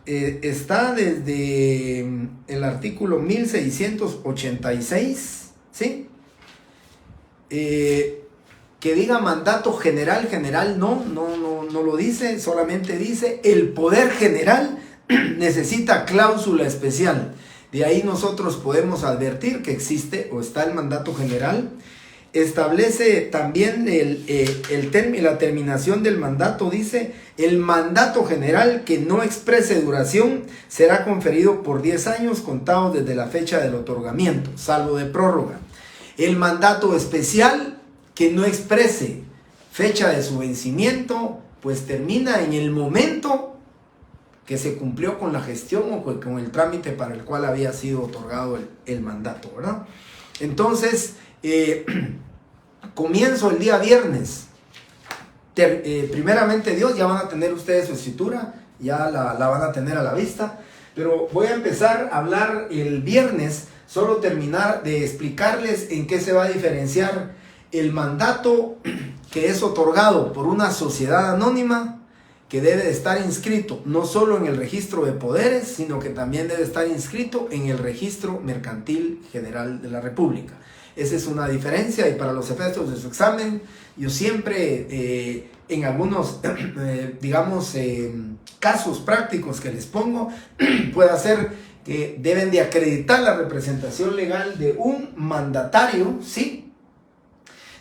está desde el artículo 1686, ¿sí? Que diga mandato general, no lo dice, solamente dice el poder general necesita cláusula especial. De ahí nosotros podemos advertir que existe o está el mandato general. Establece también la terminación del mandato, dice, el mandato general que no exprese duración será conferido por 10 años contados desde la fecha del otorgamiento, salvo de prórroga. El mandato especial que no exprese fecha de su vencimiento, pues termina en el momento que se cumplió con la gestión o con el trámite para el cual había sido otorgado el mandato, ¿verdad? Entonces, comienzo el día viernes. Primeramente Dios, ya van a tener ustedes su escritura, ya la van a tener a la vista, pero voy a empezar a hablar el viernes, solo terminar de explicarles en qué se va a diferenciar el mandato que es otorgado por una sociedad anónima, que debe de estar inscrito no solo en el registro de poderes, sino que también debe estar inscrito en el registro mercantil general de la República. Esa es una diferencia, y para los efectos de su examen, yo siempre en algunos, casos prácticos que les pongo, puede hacer que deben de acreditar la representación legal de un mandatario, ¿sí?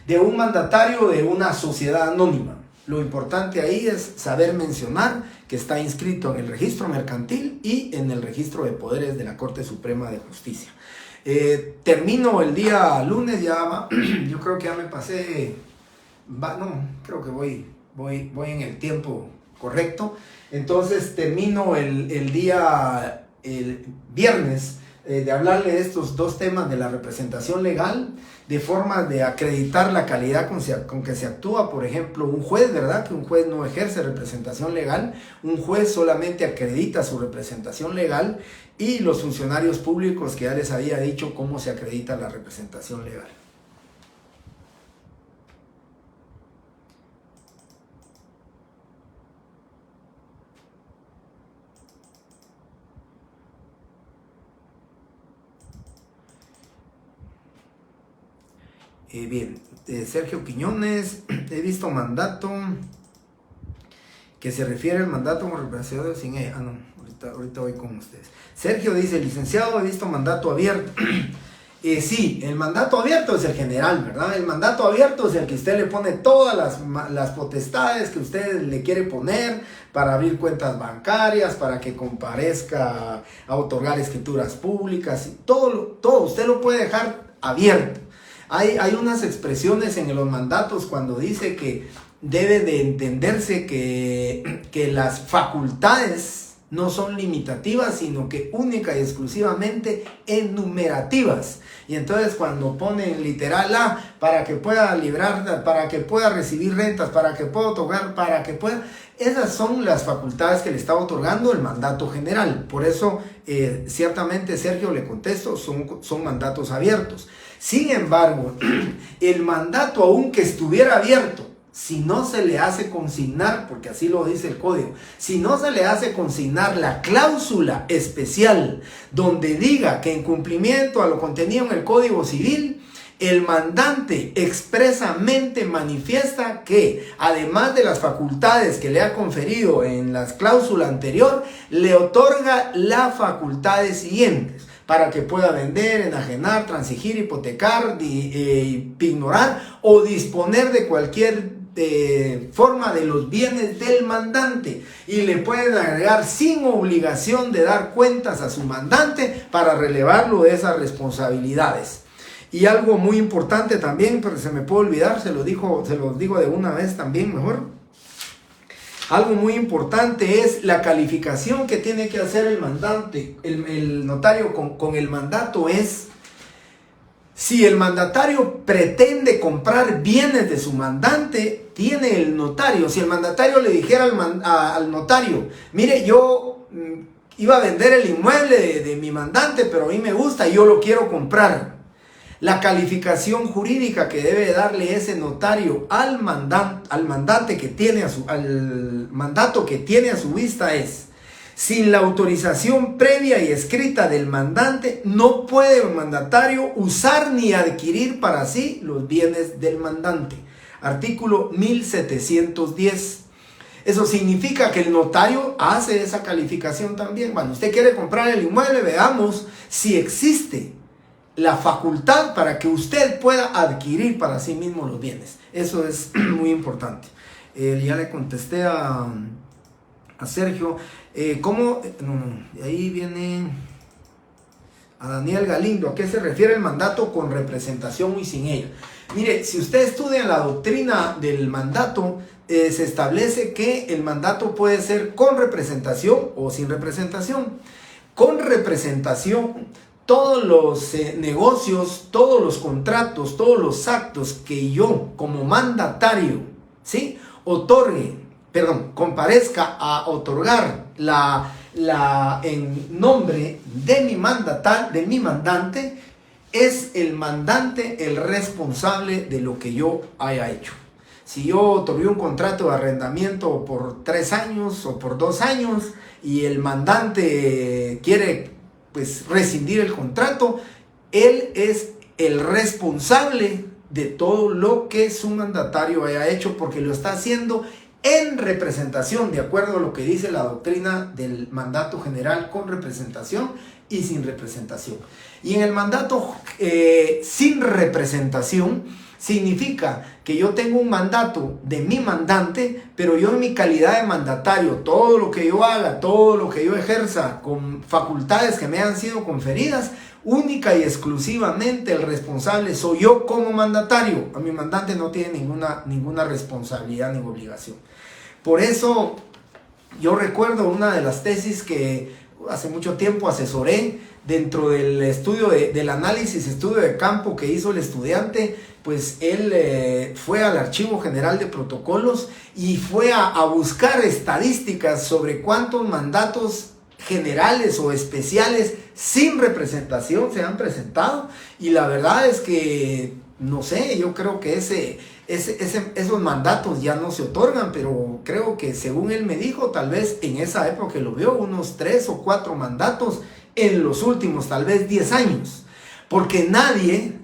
De un mandatario de una sociedad anónima. Lo importante ahí es saber mencionar que está inscrito en el registro mercantil y en el registro de poderes de la Corte Suprema de Justicia. Termino el día lunes, yo creo que ya me pasé, creo que voy en el tiempo correcto. Entonces termino el viernes de hablarle de estos dos temas de la representación legal, de forma de acreditar la calidad con que se actúa. Por ejemplo, un juez, ¿verdad? Que un juez no ejerce representación legal, un juez solamente acredita su representación legal, y los funcionarios públicos, que ya les había dicho cómo se acredita la representación legal. Bien, Sergio Quiñones, he visto mandato que se refiere al mandato como representado sin ella. Ahorita voy con ustedes. Sergio dice, licenciado, he visto mandato abierto. Sí, el mandato abierto es el general, ¿verdad? El mandato abierto es el que usted le pone todas las potestades que usted le quiere poner para abrir cuentas bancarias, para que comparezca a otorgar escrituras públicas, todo usted lo puede dejar abierto. Hay unas expresiones en los mandatos cuando dice que debe de entenderse que las facultades no son limitativas, sino que única y exclusivamente enumerativas. Y entonces cuando ponen literal A, para que pueda librar, para que pueda recibir rentas, para que pueda otorgar, para que pueda... Esas son las facultades que le está otorgando el mandato general. Por eso, ciertamente, Sergio, le contesto, son mandatos abiertos. Sin embargo, el mandato, aunque estuviera abierto, si no se le hace consignar, porque así lo dice el código, si no se le hace consignar la cláusula especial donde diga que en cumplimiento a lo contenido en el Código Civil, el mandante expresamente manifiesta que, además de las facultades que le ha conferido en la cláusula anterior, le otorga las facultades siguientes: para que pueda vender, enajenar, transigir, hipotecar, ignorar o disponer de cualquier forma de los bienes del mandante, y le pueden agregar sin obligación de dar cuentas a su mandante para relevarlo de esas responsabilidades. Y algo muy importante también, pero se me puede olvidar, se los digo de una vez también mejor. Algo muy importante es la calificación que tiene que hacer el mandante, el notario con el mandato, es Si el mandatario pretende comprar bienes de su mandante, tiene el notario. Si el mandatario le dijera al notario, mire, yo iba a vender el inmueble de mi mandante, pero a mí me gusta y yo lo quiero comprar. La calificación jurídica que debe darle ese notario al mandante que tiene al mandato que tiene a su vista es: sin la autorización previa y escrita del mandante, no puede el mandatario usar ni adquirir para sí los bienes del mandante. Artículo 1710. Eso significa que el notario hace esa calificación también. Bueno, usted quiere comprar el inmueble, veamos si existe la facultad para que usted pueda adquirir para sí mismo los bienes. Eso es muy importante. Ya le contesté a Sergio. ¿Cómo? Ahí viene a Daniel Galindo. ¿A qué se refiere el mandato con representación y sin ella? Mire, si usted estudia la doctrina del mandato, se establece que el mandato puede ser con representación o sin representación. Con representación, todos los negocios, todos los contratos, todos los actos que yo como mandatario, ¿sí?, comparezca a otorgar en nombre de mi mandante, es el mandante el responsable de lo que yo haya hecho. Si yo otorgué un contrato de arrendamiento por 3 años o por 2 años y el mandante quiere pues rescindir el contrato, él es el responsable de todo lo que su mandatario haya hecho, porque lo está haciendo en representación, de acuerdo a lo que dice la doctrina del mandato general, con representación y sin representación. Y en el mandato sin representación significa que yo tengo un mandato de mi mandante, pero yo en mi calidad de mandatario, todo lo que yo haga, todo lo que yo ejerza con facultades que me han sido conferidas, única y exclusivamente el responsable soy yo como mandatario. A mi mandante no tiene ninguna responsabilidad ni obligación. Por eso yo recuerdo una de las tesis que hace mucho tiempo asesoré dentro del estudio del estudio de campo que hizo el estudiante. Pues él fue al Archivo General de Protocolos y fue a buscar estadísticas sobre cuántos mandatos generales o especiales sin representación se han presentado, y la verdad es que no sé, yo creo que esos mandatos ya no se otorgan, pero creo que según él me dijo, tal vez en esa época que lo vio, unos 3 o 4 mandatos en los últimos tal vez 10 años, porque nadie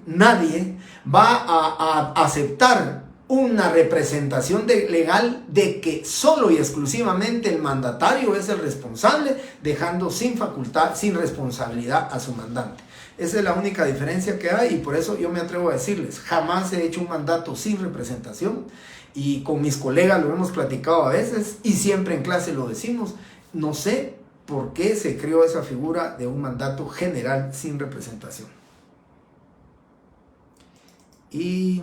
va a aceptar una representación legal de que solo y exclusivamente el mandatario es el responsable, dejando sin facultad, sin responsabilidad a su mandante. Esa es la única diferencia que hay, y por eso yo me atrevo a decirles, jamás he hecho un mandato sin representación, y con mis colegas lo hemos platicado a veces y siempre en clase lo decimos. No sé por qué se creó esa figura de un mandato general sin representación. Y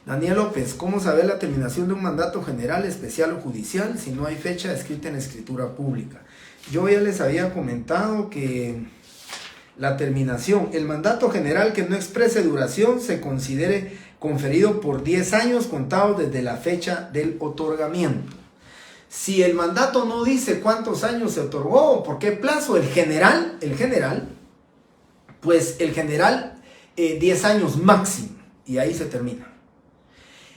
Daniel López, ¿cómo saber la terminación de un mandato general, especial o judicial si no hay fecha escrita en escritura pública? Yo ya les había comentado que la terminación, el mandato general que no exprese duración se considere conferido por 10 años contados desde la fecha del otorgamiento. Si el mandato no dice cuántos años se otorgó o por qué plazo, el general, 10 años máximo, y ahí se termina.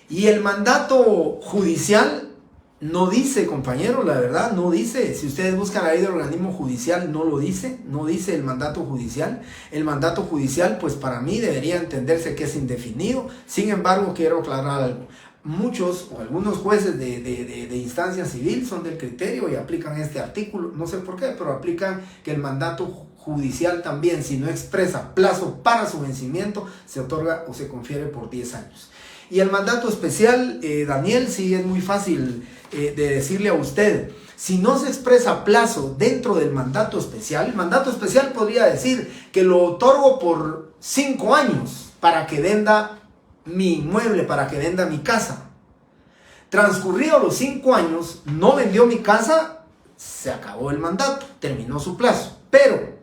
Y el mandato judicial no dice, compañeros, la verdad, no dice. Si ustedes buscan la ley del organismo judicial, no lo dice, no dice el mandato judicial. El mandato judicial, pues para mí debería entenderse que es indefinido. Sin embargo, quiero aclarar algo. Muchos o algunos jueces de instancia civil son del criterio y aplican este artículo, no sé por qué, pero aplican que el mandato judicial también, si no expresa plazo para su vencimiento, se otorga o se confiere por 10 años. Y el mandato especial, Daniel, sí es muy fácil de decirle a usted. Si no se expresa plazo dentro del mandato especial, el mandato especial podría decir que lo otorgo por 5 años para que venda mi inmueble, para que venda mi casa. Transcurridos los 5 años, no vendió mi casa, se acabó el mandato, terminó su plazo. Pero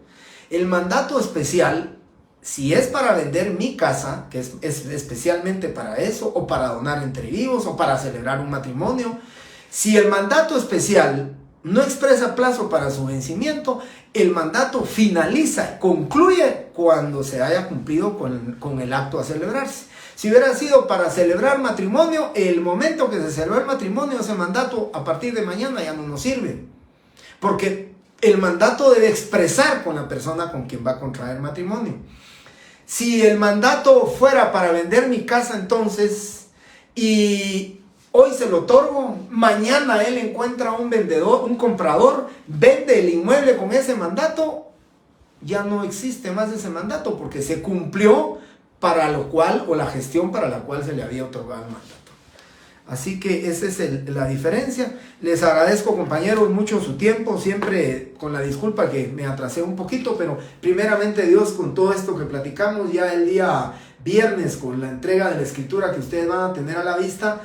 el mandato especial si es para vender mi casa, que es especialmente para eso, o para donar entre vivos, o para celebrar un matrimonio, si el mandato especial no expresa plazo para su vencimiento, el mandato finaliza, concluye cuando se haya cumplido con el acto a celebrarse. Si hubiera sido para celebrar matrimonio, el momento que se celebró el matrimonio, ese mandato a partir de mañana ya no nos sirve. Porque el mandato debe expresar con la persona con quien va a contraer matrimonio. Si el mandato fuera para vender mi casa entonces, y hoy se lo otorgo, mañana él encuentra un vendedor, un comprador, vende el inmueble con ese mandato, ya no existe más ese mandato porque se cumplió para lo cual, o la gestión para la cual se le había otorgado el mandato. Así que esa es la diferencia. Les agradezco, compañeros, mucho su tiempo, siempre con la disculpa que me atrasé un poquito, pero primeramente Dios, con todo esto que platicamos ya el día viernes con la entrega de la escritura que ustedes van a tener a la vista,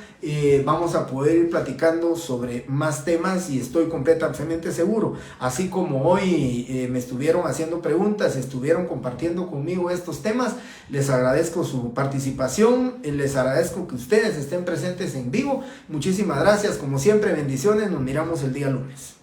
vamos a poder ir platicando sobre más temas y estoy completamente seguro, así como hoy me estuvieron haciendo preguntas, estuvieron compartiendo conmigo estos temas, les agradezco su participación, les agradezco que ustedes estén presentes en vivo, muchísimas gracias, como siempre bendiciones, nos miramos el día lunes.